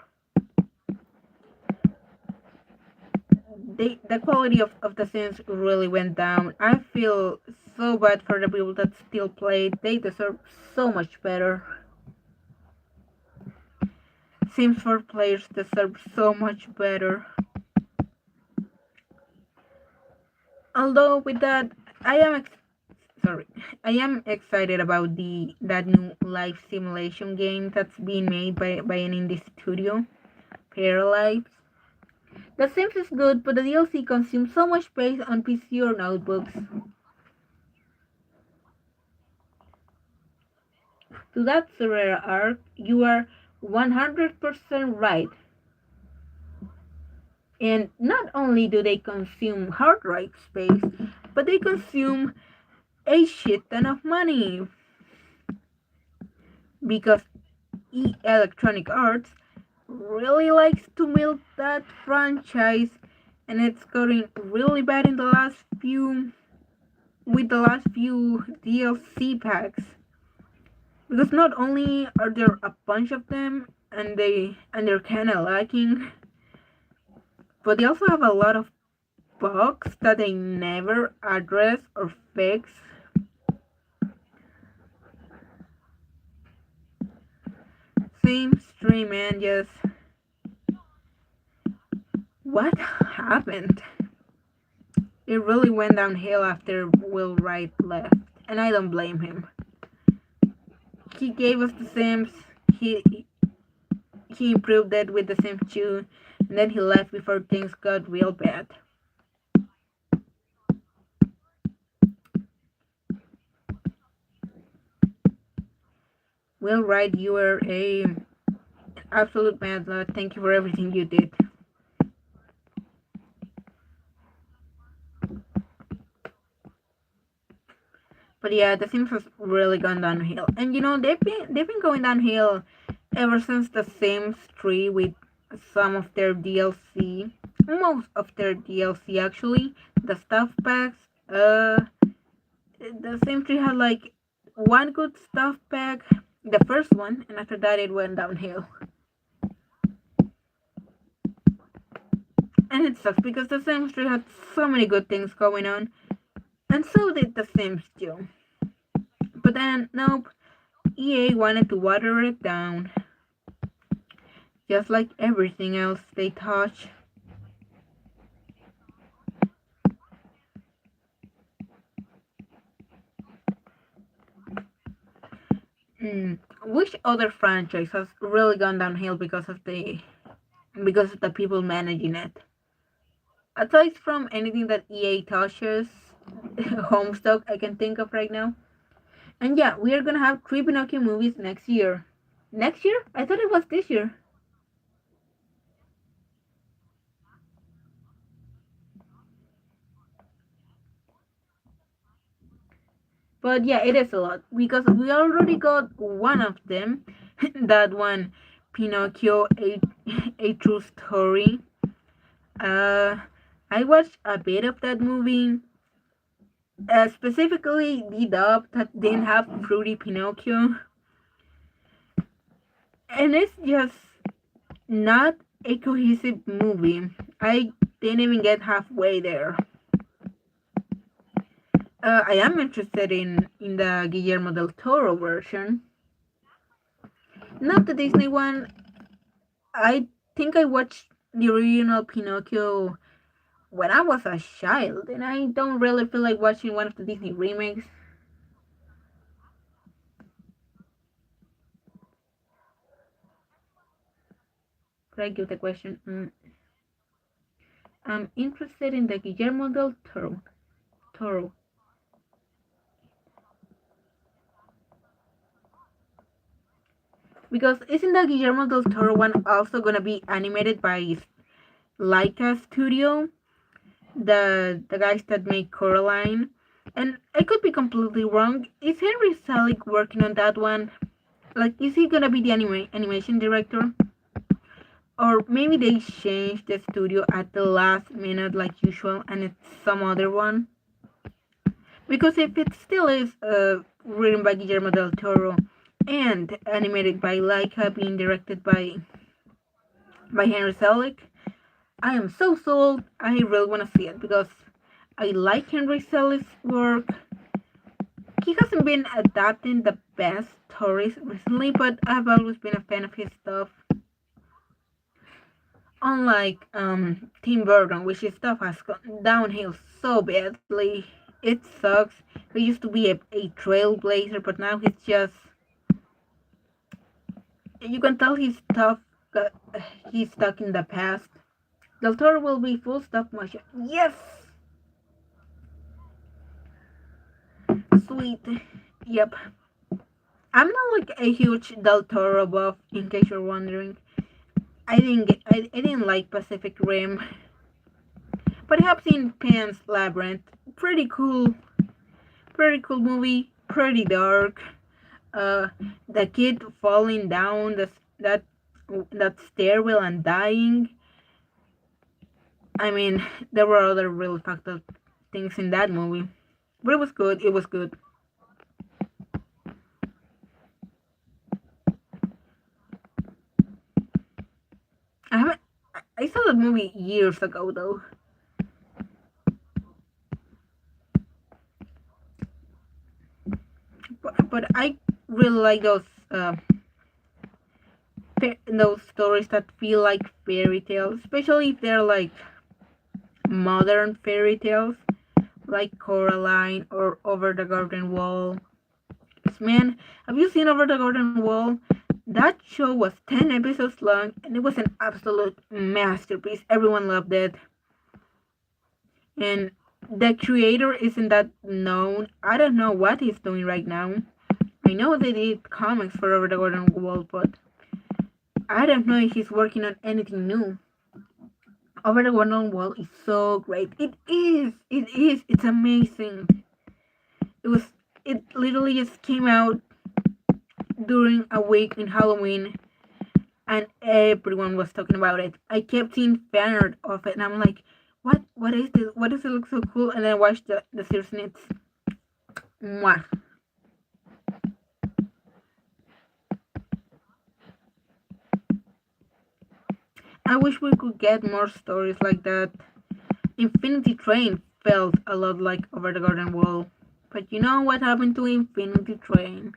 The quality of The Sims really went down. I feel so bad for the people that still play it. They deserve so much better. Sims 4 players deserve so much better. Although with that, I am excited about that new life simulation game that's being made by an indie studio, Paralives. The Sims is good, but the DLC consumes so much space on PC or notebooks. To that Sorare arc, you are 100% right. And not only do they consume hard drive space, but they consume a shit ton of money. Because Electronic Arts really likes to milk that franchise, and it's going really bad in the last few DLC packs. Because not only are there a bunch of them and they're kinda lacking, but they also have a lot of bugs that they never address or fix. Same stream, man, just what happened? It really went downhill after Will Wright left, and I don't blame him. He gave us The Sims, he improved it with The Sims 2, and then he left before things got real bad. Will Wright, you were an absolute mad lad. Thank you for everything you did. But yeah, The Sims has really gone downhill, and you know they've been going downhill ever since The Sims 3 with some of their DLC, most of their DLC actually, the stuff packs. The Sims 3 had like one good stuff pack, the first one, and after that it went downhill. And it sucks because The Sims 3 had so many good things going on, and so did The Sims 2. But then, nope, EA wanted to water it down. Just like everything else they touch. Which other franchise has really gone downhill because of the people managing it? Aside from anything that EA touches, Homestuck I can think of right now. And yeah, we are gonna have 3 Pinocchio movies next year. Next year? I thought it was this year. But yeah, it is a lot because we already got one of them. That one, Pinocchio, a true story. I watched a bit of that movie. Specifically the dub that didn't have Fruity Pinocchio. And it's just not a cohesive movie. I didn't even get halfway there. I am interested in the Guillermo del Toro version, not the Disney one. I think I watched the original Pinocchio when I was a child, and I don't really feel like watching one of the Disney remakes. Could I give the question? I'm interested in the Guillermo del Toro. Because isn't the Guillermo del Toro one also gonna be animated by Laika Studio, the guys that make Coraline? And I could be completely wrong. Is Henry Selick working on that one? Like, is he gonna be the animation director? Or maybe they changed the studio at the last minute like usual and it's some other one? Because if it still is written by Guillermo del Toro and animated by Laika, being directed by Henry Selick, I am so sold. I really want to see it because I like Henry Selick's work. He hasn't been adapting the best stories recently, but I've always been a fan of his stuff. Unlike Tim Burton, which his stuff has gone downhill so badly. It sucks. He used to be a trailblazer, but now he's just. You can tell he's stuck in the past. Del Toro will be full stop motion. Yes! Sweet. Yep. I'm not like a huge Del Toro buff, in case you're wondering. I didn't like Pacific Rim, but I have seen Pan's Labyrinth. Pretty cool movie. Pretty dark. The kid falling down that stairwell and dying. I mean, there were other really fucked up things in that movie, but it was good. It was good. I haven't. I saw that movie years ago though. But I really like those stories that feel like fairy tales, especially if they're like modern fairy tales, like Coraline or Over the Garden Wall. Man, have you seen Over the Garden Wall? That show was 10 episodes long and it was an absolute masterpiece. Everyone loved it. And the creator isn't that known. I don't know what he's doing right now. I know they did comics for Over the Garden Wall, but I don't know if he's working on anything new. Over the Garden Wall is so great. It is. It is. It's amazing. It was. It literally just came out during a week in Halloween, and everyone was talking about it. I kept seeing fan art of it, and I'm like, "What? What is this? Why does it look so cool?" And then I watched the series, and it's, mwah. I wish we could get more stories like that. Infinity Train felt a lot like Over the Garden Wall. But you know what happened to Infinity Train?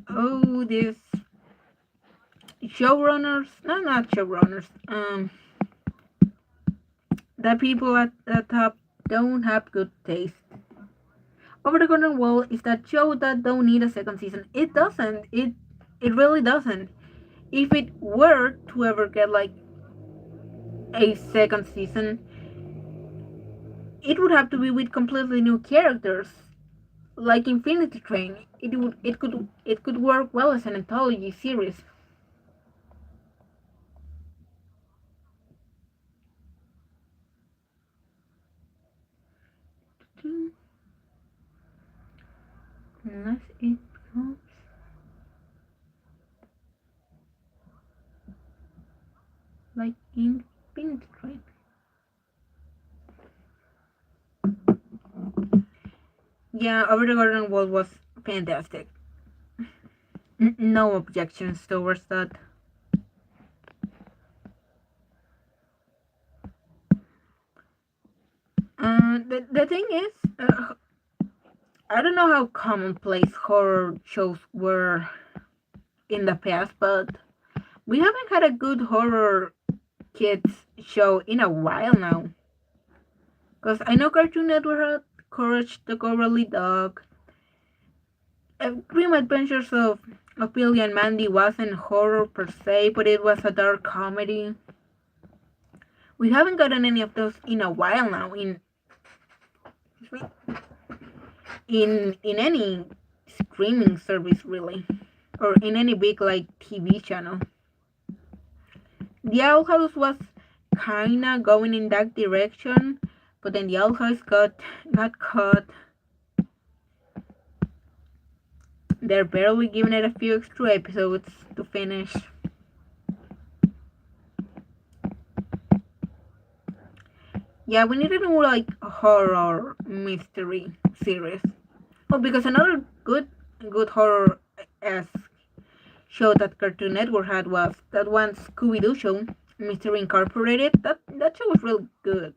Oh, these showrunners, no, not showrunners, the people at the top don't have good taste. Over the Garden Wall is that show that don't need a second season. It doesn't. It really doesn't. If it were to ever get like a second season, it would have to be with completely new characters, like Infinity Train. It could work well as an anthology series. Unless it comes like Infinity Train. Yeah, Over the Garden Wall was fantastic. No objections towards that. The thing is, I don't know how commonplace horror shows were in the past, but we haven't had a good horror kids show in a while now. Because I know Cartoon Network had Courage the Cowardly Dog. Grim Adventures of Billy and Mandy wasn't horror per se, but it was a dark comedy. We haven't gotten any of those in a while now in any streaming service really, or in any big like TV channel. The Owl House was kinda going in that direction, but then the Owl House got caught. They're barely giving it a few extra episodes to finish. Yeah, we needed more like a horror mystery series. Oh, because another good horror esque show that Cartoon Network had was that one Scooby-Doo show, Mystery Incorporated. That show was really good.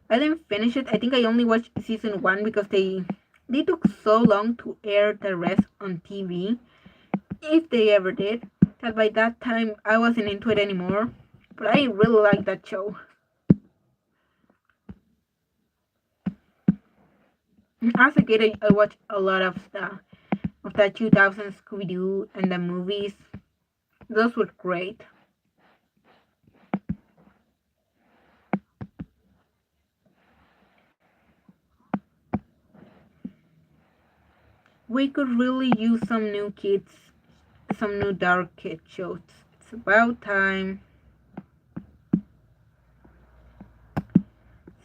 I didn't finish it. I think I only watched season 1 because they took so long to air the rest on TV, if they ever did, that by that time I wasn't into it anymore. But I really like that show. As a kid, I watched a lot of the 2000 Scooby-Doo and the movies. Those were great. We could really use some new dark kid shows. It's about time.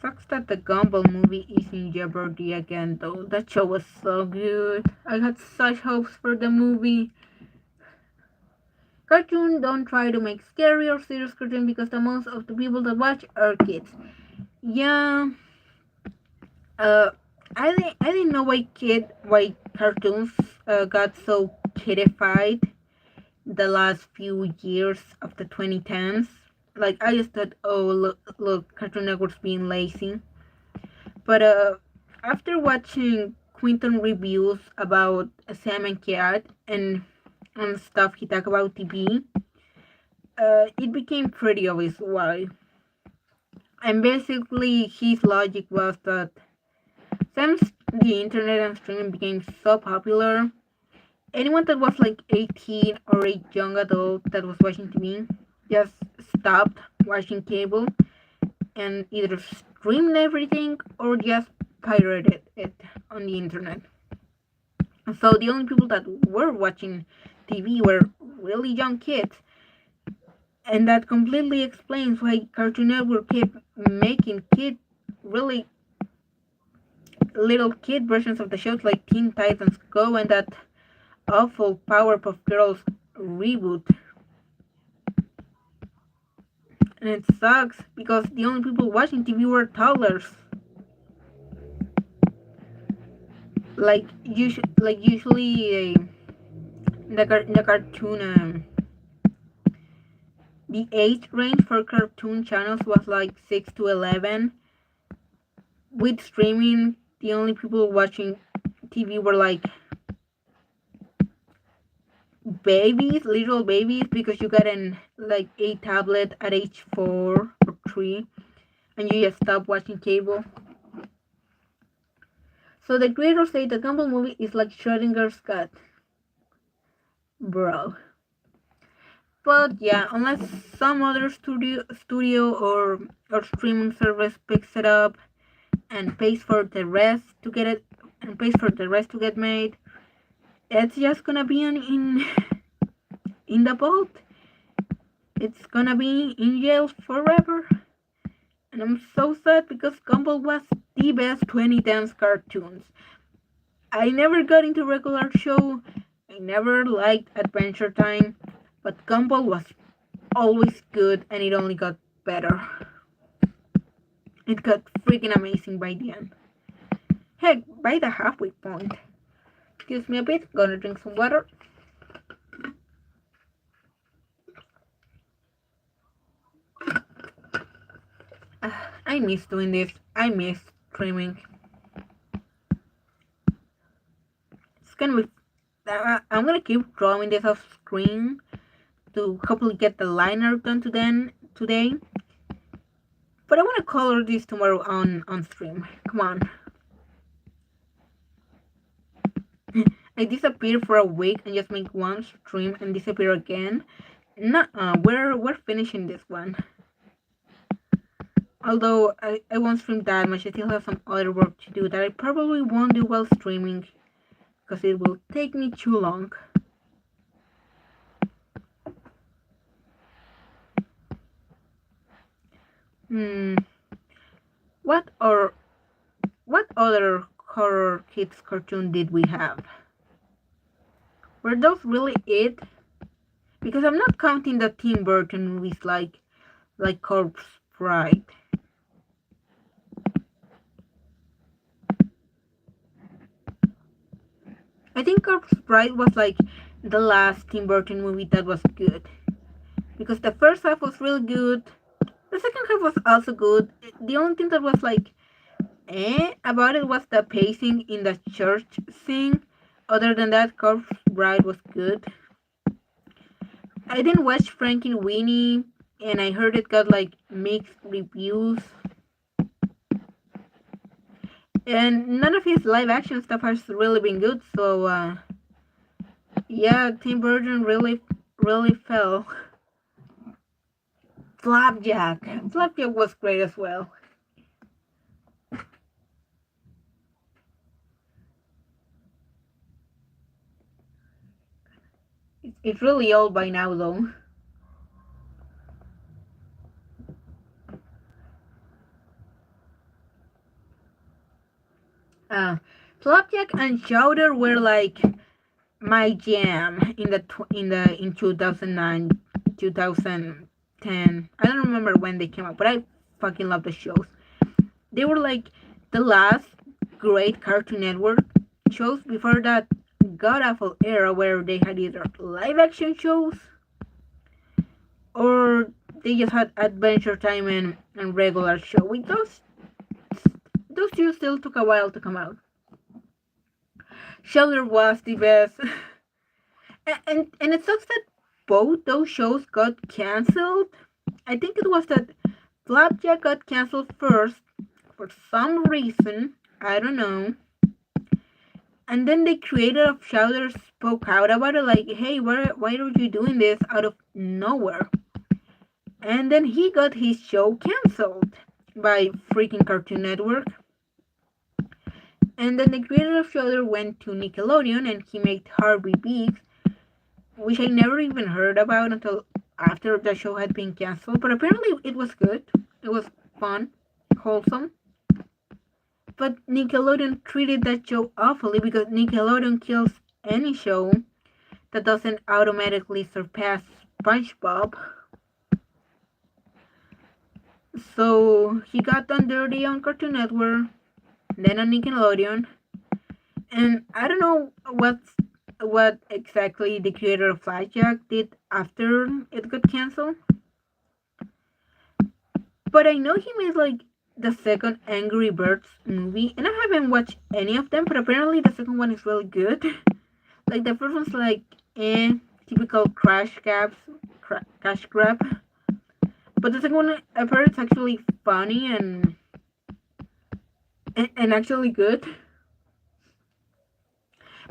Sucks that the Gumball movie is in jeopardy again though. That show was so good. I had such hopes for the movie. Cartoon don't try to make scary or serious cartoon because the most of the people that watch are kids. Yeah. I didn't know why cartoons got so kidified the last few years of the 2010s. Like I just thought, oh look, Cartoon Network's being lazy. But after watching Quinton reviews about Sam and Cat and stuff he talked about TV, it became pretty obvious why. And basically, his logic was that since the internet and streaming became so popular, anyone that was like 18 or a young adult that was watching TV just stopped watching cable and either streamed everything or just pirated it on the internet. So the only people that were watching TV were really young kids. And that completely explains why Cartoon Network kept making really little kid versions of the shows like Teen Titans Go and that awful Powerpuff Girls reboot. And it sucks because the only people watching TV were toddlers. Usually, the cartoon, the age range for cartoon channels was like 6 to 11. With streaming, the only people watching TV were like babies, little babies, because you got a tablet at age 4 or 3 and you just stop watching cable. So the creators say the Gumball movie is like Schrodinger's cat. Bro. But yeah, unless some other studio or streaming service picks it up and pays for the rest to get made, it's just gonna be in the vault. It's gonna be in jail forever. And I'm so sad because Gumball was the best 2010s cartoons. I never got into regular show. I never liked Adventure Time. But Gumball was always good and it only got better. It got freaking amazing by the end. Heck, by the halfway point. Excuse me a bit, gonna drink some water. I miss doing this. I miss streaming. It's gonna be. I'm gonna keep drawing this off screen to hopefully get the liner done today. But I want to color this tomorrow on stream. Come on. I disappear for a week and just make one stream and disappear again. We're finishing this one. Although I won't stream that much, I still have some other work to do that I probably won't do while streaming because it will take me too long. What other horror kids cartoon did we have? Were those really it? Because I'm not counting the Tim Burton movies like Corpse Bride. I think Corpse Bride was like the last Tim Burton movie that was good. Because the first half was really good. The second half was also good. The only thing that was like about it was the pacing in the church scene. Other than that, Corpse Bride was good. I didn't watch Frankenweenie, and I heard it got like mixed reviews. And none of his live action stuff has really been good, so yeah, Tim Burton really fell. Flapjack was great as well. It's really old by now, though. Flapjack and Chowder were like my jam in 2009, 2010. I don't remember when they came out, but I fucking love the shows. They were like the last great Cartoon Network shows before that god awful era where they had either live action shows or they just had Adventure Time and regular show. With those two still took a while to come out. Shelter was the best. and it sucks that both those shows got cancelled. I think it was that Flapjack got cancelled first for some reason. I don't know. And then the creator of Chowder spoke out about it like, hey, why are you doing this out of nowhere? And then he got his show cancelled by freaking Cartoon Network. And then the creator of Chowder went to Nickelodeon and he made Harvey Beaks, which I never even heard about until after the show had been cancelled. But apparently it was good. It was fun, wholesome. But Nickelodeon treated that show awfully because Nickelodeon kills any show that doesn't automatically surpass SpongeBob. So he got done dirty on Cartoon Network, then on Nickelodeon, and I don't know what exactly the creator of Flapjack did after it got cancelled. But I know he made like the second Angry Birds movie, and I haven't watched any of them, but apparently the second one is really good. Like the first one's like typical cash grab, but the second one I've heard it's actually funny and actually good.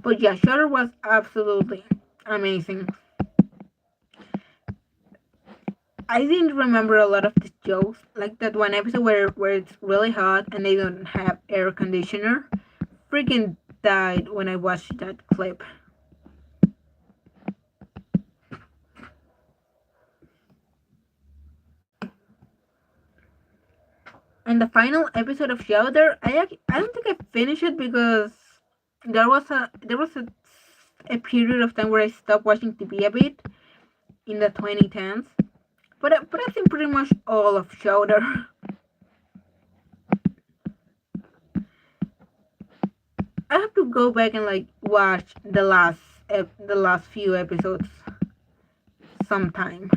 But yeah, Shutter was absolutely amazing. I didn't remember a lot of the jokes, like that one episode where it's really hot and they don't have air conditioner. Freaking died when I watched that clip. And the final episode of Chowder, I don't think I finished it because there was a period of time where I stopped watching TV a bit in the 2010s. But I've seen pretty much all of Chowder. I have to go back and like watch the last few episodes sometime.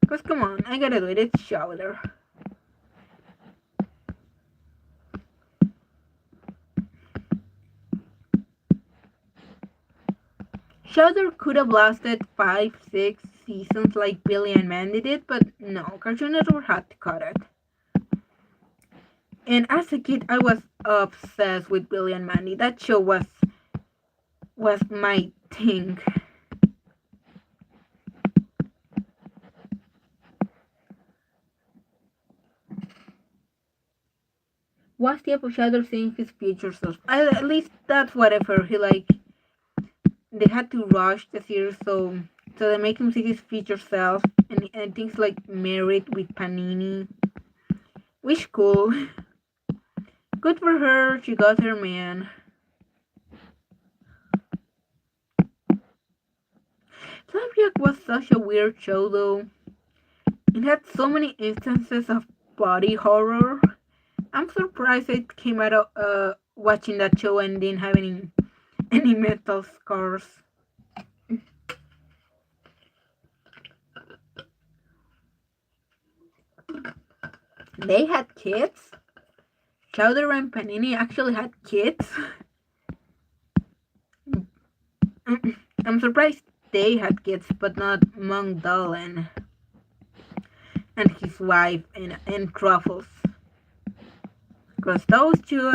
Cause come on, I gotta do it. It's Chowder. Chowder could have lasted 5, 6 seasons like Billy and Mandy did, but no, Cartoon Network had to cut it. And as a kid, I was obsessed with Billy and Mandy. That show was my thing. Was the Shadow seeing his future self? At least that's what I've heard. They had to rush the series so they make him see his future self and things like married with Panini. Which cool. Good for her, she got her man. Flapjack was such a weird show though. It had so many instances of body horror. I'm surprised it came out of watching that show and didn't have any mental scars. They had kids? Chowder and Panini actually had kids? I'm surprised they had kids, but not Monk Dolan and his wife and Truffles. Because those two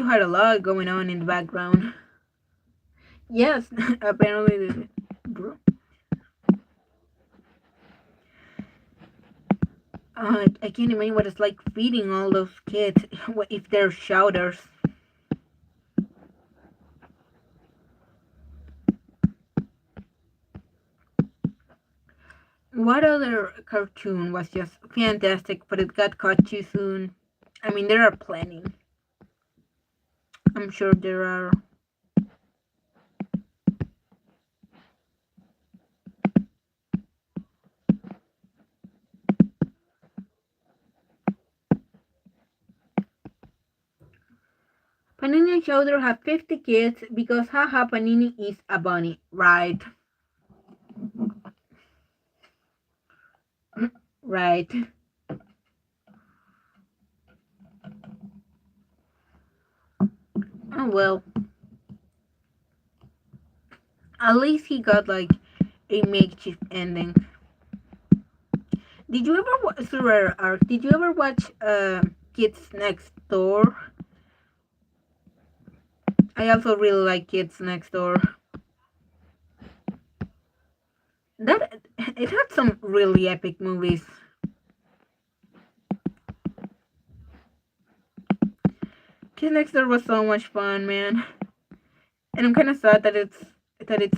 had a lot going on in the background. Yes, apparently. I can't imagine what it's like feeding all those kids if they're shouters. What other cartoon was just fantastic, but it got caught too soon? I mean, there are plenty. I'm sure there are. Panini and Chowder have 50 kids because haha Panini is a bunny, right? Right. Oh well. At least he got like a makeshift ending. Did you ever watch Kids Next Door? I also really like Kids Next Door. It had some really epic movies. Kids Next Door was so much fun, man. And I'm kind of sad that it's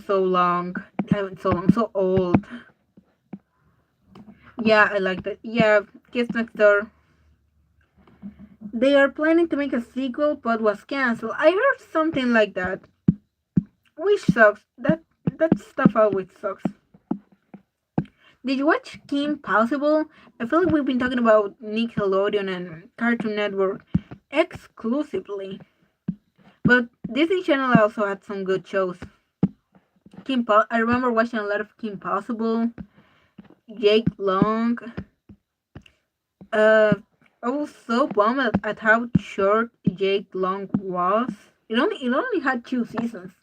so long. So old. Yeah, I like that. Yeah, Kids Next Door. They are planning to make a sequel, but was cancelled. I heard something like that. Which sucks. That stuff always sucks. Did you watch Kim Possible? I feel like we've been talking about Nickelodeon and Cartoon Network exclusively. But Disney Channel also had some good shows. I remember watching a lot of Kim Possible, Jake Long. I was so bummed at how short Jake Long was. It only had 2 seasons.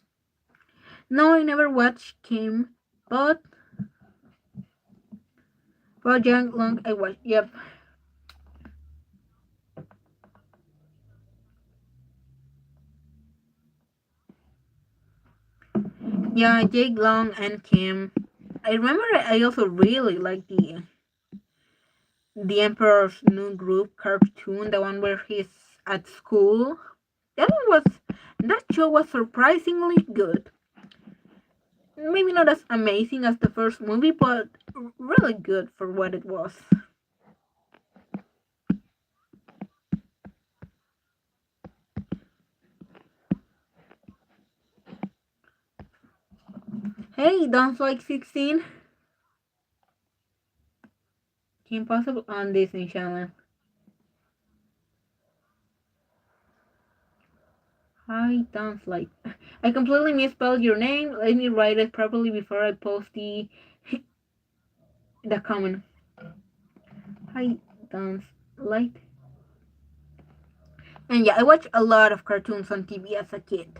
No, I never watched Kim, but Jake Long I watched. Yep. Yeah, Jake Long and Kim. I remember I also really liked the Emperor's New Groove cartoon, the one where he's at school. That show was surprisingly good. Maybe not as amazing as the first movie, but really good for what it was. Hey, don't like 16? Kim Possible on Disney Channel. Hi, don't like. I completely misspelled your name. Let me write it properly before I post the comment. Hi, don't like. And yeah, I watched a lot of cartoons on TV as a kid.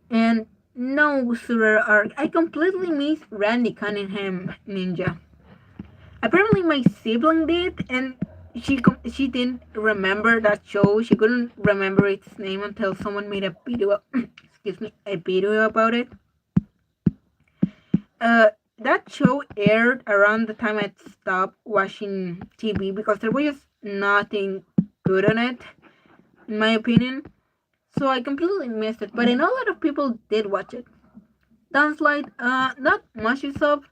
And No, Surah Arc. I completely missed Randy Cunningham Ninja. Apparently, my sibling did, and she didn't remember that show. She couldn't remember its name until someone made a video. Excuse me, a video about it. That show aired around the time I stopped watching TV because there was just nothing good on it, in my opinion. So I completely missed it. But I know a lot of people did watch it. Downslide, not much is up.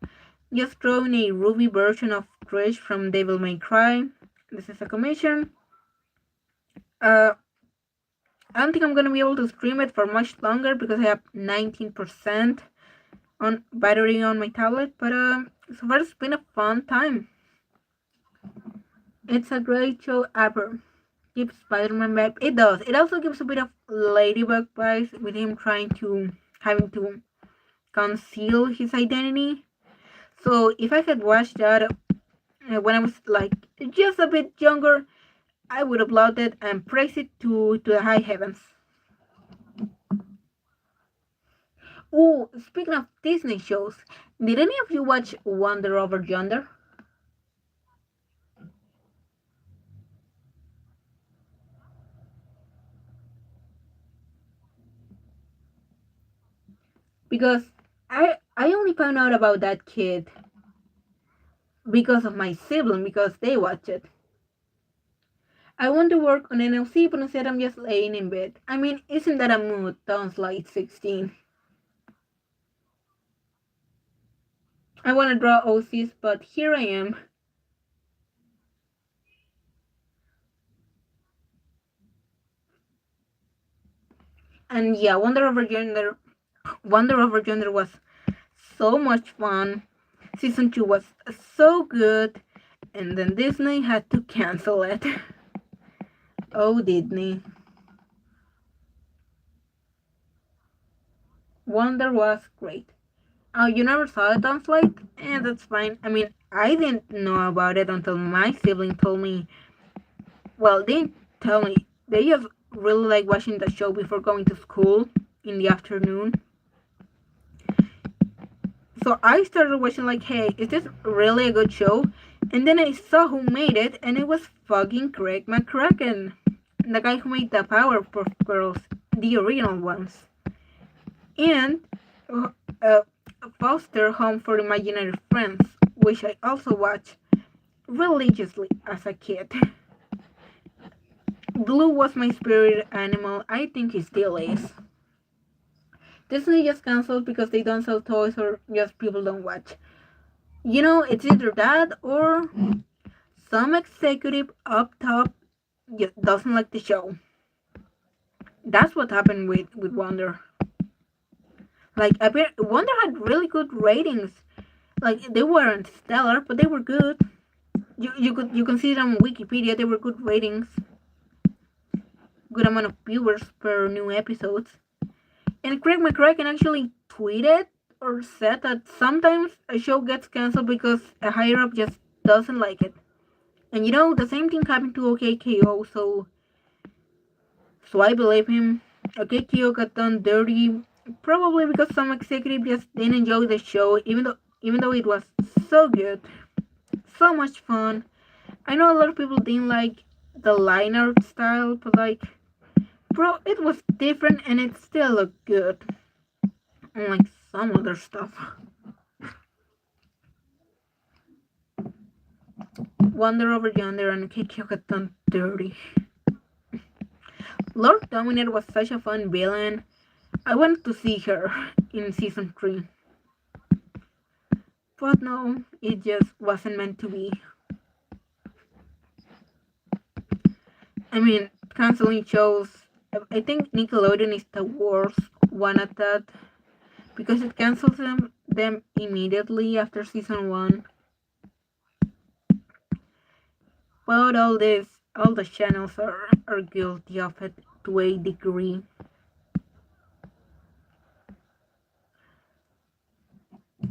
Just drawing a Ruby version of Trish from Devil May Cry. This is a commission. I don't think I'm gonna be able to stream it for much longer because I have 19% on battery on my tablet. But so far it's been a fun time. It's a great show ever. Gives Spider-Man back. It does. It also gives a bit of Ladybug vibes with him having to conceal his identity. So if I had watched that when I was like just a bit younger, I would have loved it and praised it to the high heavens. Oh, speaking of Disney shows, did any of you watch Wonder Over Yonder? Because I only found out about that kid because of my sibling because they watch it. I want to work on NLC, but instead I'm just laying in bed. I mean, isn't that a mood? Sounds like 16. I want to draw OCs, but here I am. And yeah, Wonder Over Yonder was so much fun. Season 2 was so good, and then Disney had to cancel it. Oh, Disney. Wonder was great. Oh, you never saw it on Slate? That's fine. I mean, I didn't know about it until my sibling told me. Well, they didn't tell me. They just really like watching the show before going to school in the afternoon. So I started watching like, hey, is this really a good show? And then I saw who made it, and it was fucking Craig McCracken, the guy who made the Powerpuff Girls, the original ones, and uh, Foster Home for Imaginary Friends, which I also watched religiously as a kid. Blue was my spirit animal. I think he still is. Disney just canceled because they don't sell toys or just people don't watch. You know, it's either that or some executive up top just doesn't like the show. That's what happened with Wonder. Like, Wonder had really good ratings. Like, they weren't stellar, but they were good. You can see them on Wikipedia. They were good ratings. Good amount of viewers per new episodes. And Craig McCracken actually tweeted or said that sometimes a show gets canceled because a higher up just doesn't like it. And you know, the same thing happened to OKKO, so I believe him. OKKO got done dirty, probably because some executive just didn't enjoy the show, even though it was so good, so much fun. I know a lot of people didn't like the line art style, but like, bro, it was different and it still looked good, unlike some other stuff. Wonder Over Yonder and OKKO got done dirty. Lord Dominator was such a fun villain. I wanted to see her in season 3. But no, it just wasn't meant to be. I mean, canceling shows. I think Nickelodeon is the worst one at that because it cancels them immediately after season 1. But all the channels are guilty of it to a degree.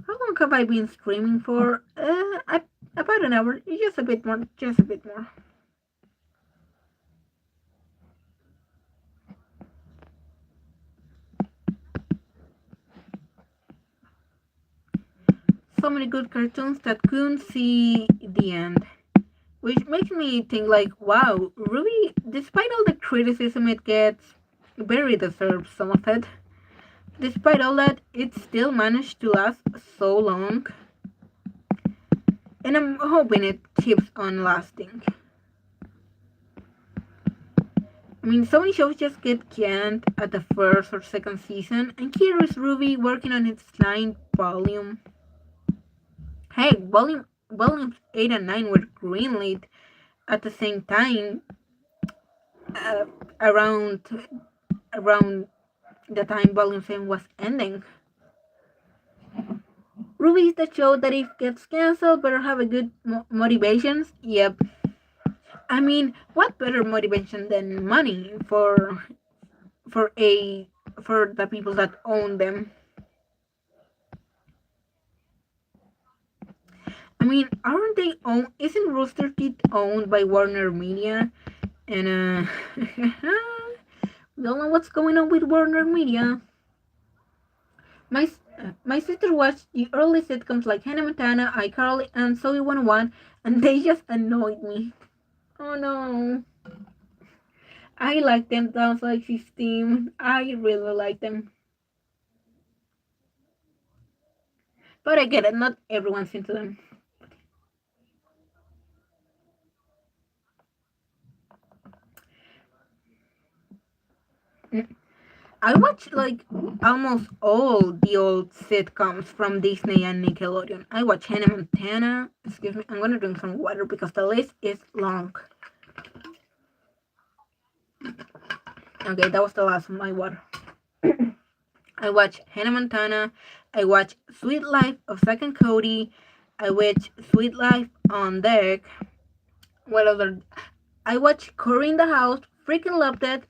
How long have I been streaming for? About an hour. Just a bit more. Just a bit more. so many good cartoons that couldn't see the end. Which makes me think like, wow, Ruby, despite all the criticism it gets, very deserves some of it. Despite all that, it still managed to last so long. And I'm hoping it keeps on lasting. I mean, so many shows just get canned at the first or second season, and here is Ruby working on its 9th volume. Hey, volumes 8 and 9 were greenlit at the same time, around the time volume 7 was ending. Ruby is the show that if it gets cancelled better have a good motivations. Yep. I mean, what better motivation than money for the people that own them? I mean, aren't they owned? Isn't Rooster Teeth owned by Warner Media? And we don't know what's going on with Warner Media. My sister watched the early sitcoms like Hannah Montana, iCarly, and Zoey 101, and they just annoyed me. Oh no. I like them, Sounds Like 16. I really like them. But I get it, not everyone's into them. I watch like almost all the old sitcoms from Disney and Nickelodeon. I watch Hannah Montana. Excuse me, I'm gonna drink some water because the list is long. Okay, that was the last of my water. I watch Hannah Montana. I watch Sweet Life of Zack and Cody. I watch Sweet Life on Deck. What other? I watch Cory in the House. Freaking loved it.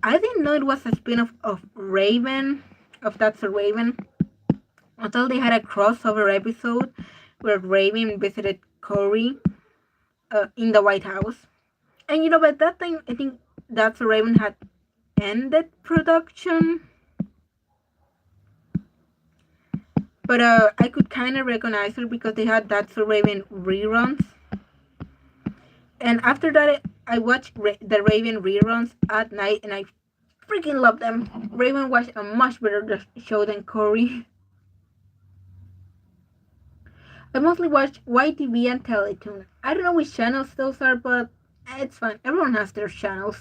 I didn't know it was a spin-off of Raven, of That's a Raven, until they had a crossover episode where Raven visited Cory in the White House. And you know, by that time, I think That's a Raven had ended production. But I could kind of recognize her because they had That's a Raven reruns. And after that, I watched the Raven reruns at night, and I freaking love them. Raven was a much better show than Cory. I mostly watch YTV and Teletoon. I don't know which channels those are, but it's fine. Everyone has their channels.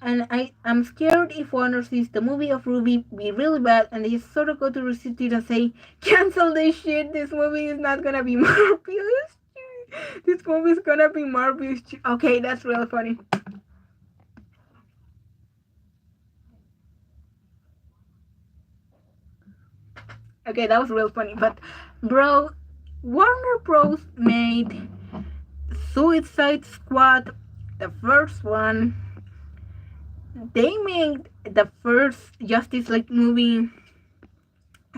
I'm scared if Warner sees the movie of Ruby be really bad and they just sort of go to Rooster Teeth and say, cancel this shit, this movie is not gonna be Morbius. This movie is gonna be Morbius. Okay, that's really funny. Okay, that was real funny, but bro, Warner Bros. Made Suicide Squad, the first one. They made the first Justice League movie.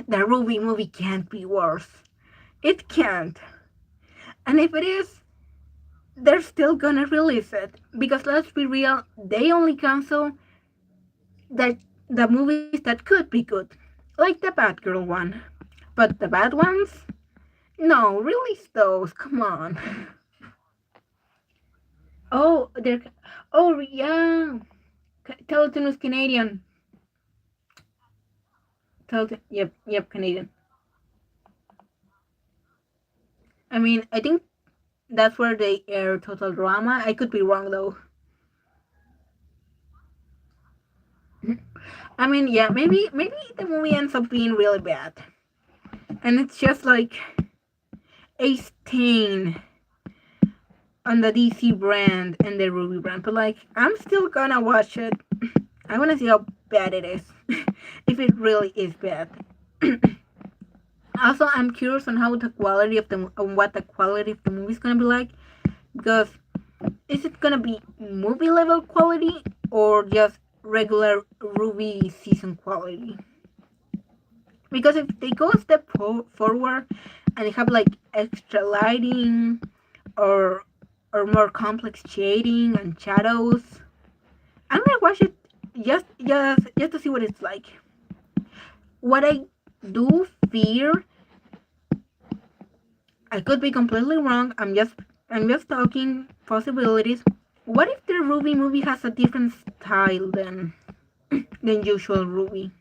The Ruby movie can't be worse. It can't. And if it is, they're still gonna release it. Because let's be real, they only cancel the movies that could be good. Like the Batgirl one. But the bad ones? No, release those. Come on. Oh, yeah. Teletoon is Canadian. Teletoon, yep, Canadian. I mean, I think that's where they air Total Drama. I could be wrong though. I mean, yeah, maybe the movie ends up being really bad. And it's just like a stain on the DC brand and the Ruby brand. But like, I'm still gonna watch it. I wanna see how bad it is. If it really is bad. Also, I'm curious on how the quality of what the quality of the movie is gonna be like. Because is it gonna be movie level quality or just regular Ruby season quality? Because if they go a step forward and they have like extra lighting or more complex shading and shadows, I'm gonna watch it just to see what it's like. What I do fear, I could be completely wrong. I'm just talking possibilities. What if the Ruby movie has a different style than usual Ruby?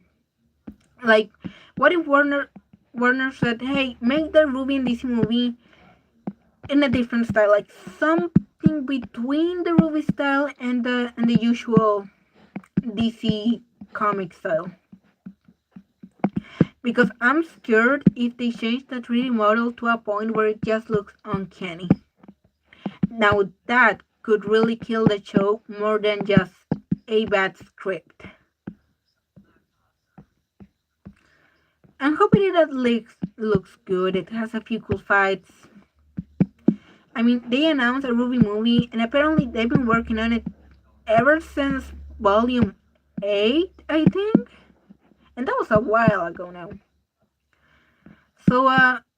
Like, what if Warner said, "Hey, make the Ruby in this movie in a different style, like something between the Ruby style and the usual DC comic style." Because I'm scared if they change the 3D model to a point where it just looks uncanny. Now that could really kill the show more than just a bad script. I'm hoping it at least looks good. It has a few cool fights. I mean, they announced a Ruby movie, and apparently they've been working on it ever since Volume 8, I think? And that was a while ago now. So,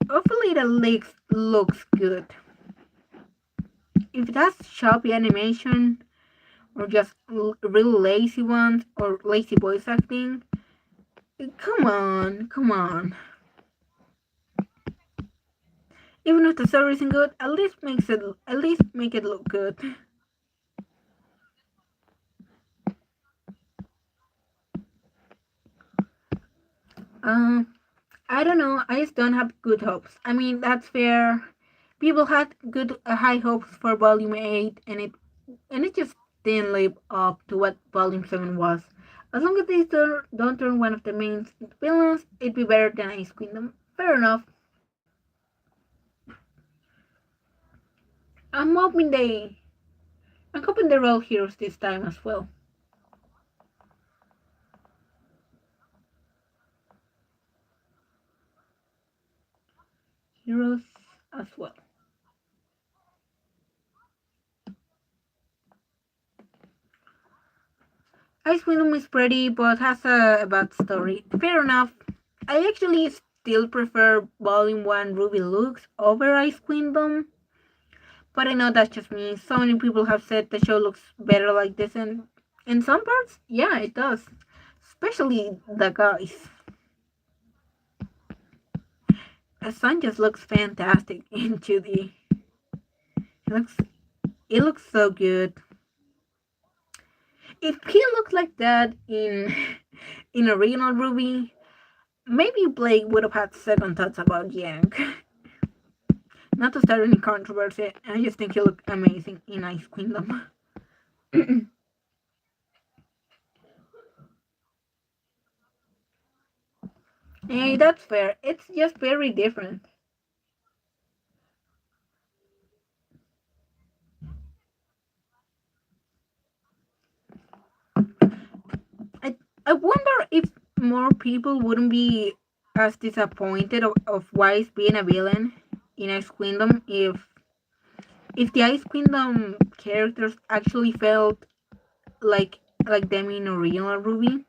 hopefully the leaks looks good. If it has choppy animation, or just really lazy ones, or lazy voice acting, come on, come on. Even if the story isn't good, at least make it look good. Um, I don't know. I just don't have good hopes. I mean, that's fair. People had good high hopes for Volume 8, and it just didn't live up to what Volume 7 was. As long as they don't turn one of the main villains, it'd be better than Ice Kingdom. Fair enough. I'm hoping they, I'm hoping they're all heroes this time as well. Heroes as well. Ice Kingdom is pretty, but has a bad story. Fair enough. I actually still prefer Volume 1 Ruby looks over Ice Kingdom, but I know that's just me. So many people have said the show looks better like this, and in some parts, yeah, it does. Especially the guys. The sun just looks fantastic in 2D. It looks, it looks so good. If he looks like that in in original Ruby, maybe Blake would have had second thoughts about Yang. Not to start any controversy, I just think he looked amazing in Ice Kingdom. Hey, that's fair. It's just very different. I I wonder if more people wouldn't be as disappointed of Wise being a villain in Ice Kingdom if the Ice Kingdom characters actually felt like like them in original Ruby,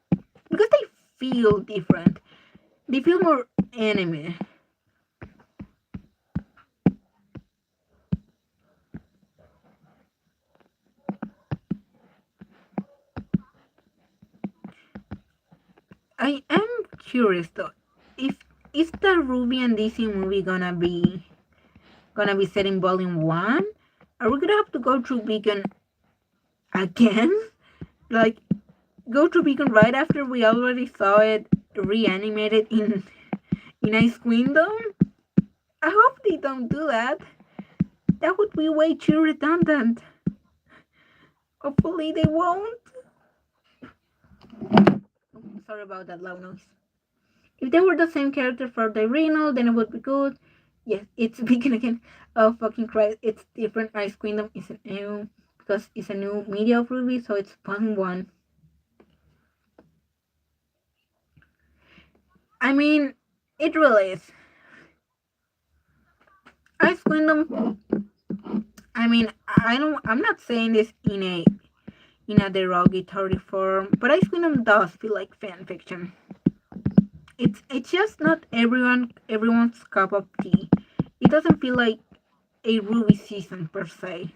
because they feel different. They feel more anime. I am curious though, if is the Ruby and DC movie gonna be set in Volume 1? Are we gonna have to go through Beacon again? Like, go through Beacon right after we already saw it reanimated in Ice Kingdom? I hope they don't do that. That would be way too redundant. Hopefully they won't. Sorry about that loud noise. If they were the same character for the original, then it would be good. Yes, it's Beacon again. Oh fucking Christ, it's different. Ice Kingdom is a new, because it's a new media of Ruby, so it's Volume 1. I mean, it really is. Ice Kingdom. I mean, I'm not saying this in a derogatory form, but Ice Kingdom does feel like fan fiction. It's just not everyone's cup of tea. It doesn't feel like a Ruby season per se.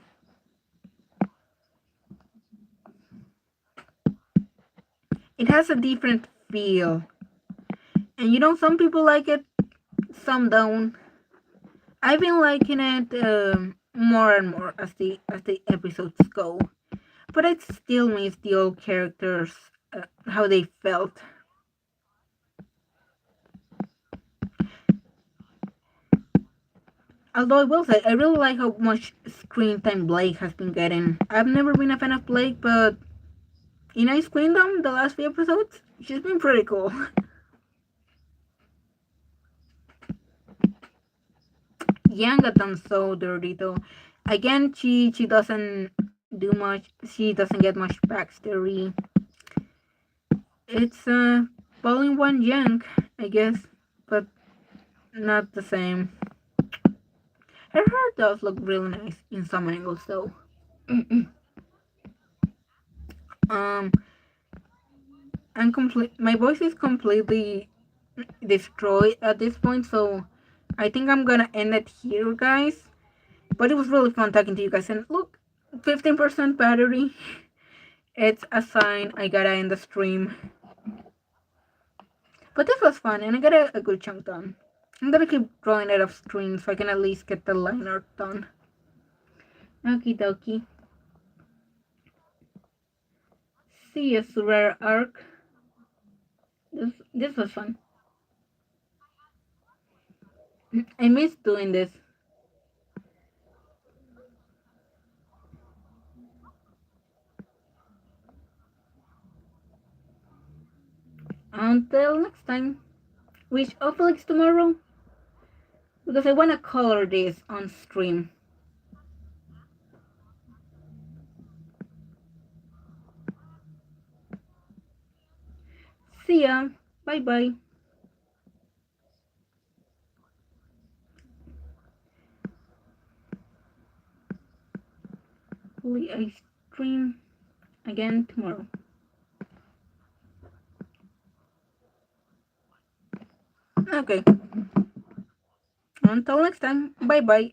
It has a different feel. And some people like it, some don't. I've been liking it more and more as the episodes go, but I still miss the old characters, how they felt. Although I will say, I really like how much screen time Blake has been getting. I've never been a fan of Blake, but in Ice Kingdom, the last few episodes, she's been pretty cool. Yang got done so dirty though. Again, she doesn't do much. She doesn't get much backstory. It's all in one Yang, I guess, but not the same. Her hair does look really nice in some angles though. um, I'm complete. My voice is completely destroyed at this point, so I think I'm gonna end it here, guys. But it was really fun talking to you guys. And look, 15% battery. It's a sign I gotta end the stream. But this was fun, and I got a good chunk done. I'm gonna keep drawing it off screen so I can at least get the line art done. Okie dokie. See you, Survivor Arc. This was fun. I miss doing this. Until next time, which hopefully it's tomorrow, because I wanna color this on stream. See ya. Bye bye. Hopefully I stream again tomorrow. Okay. Until next time. Bye bye.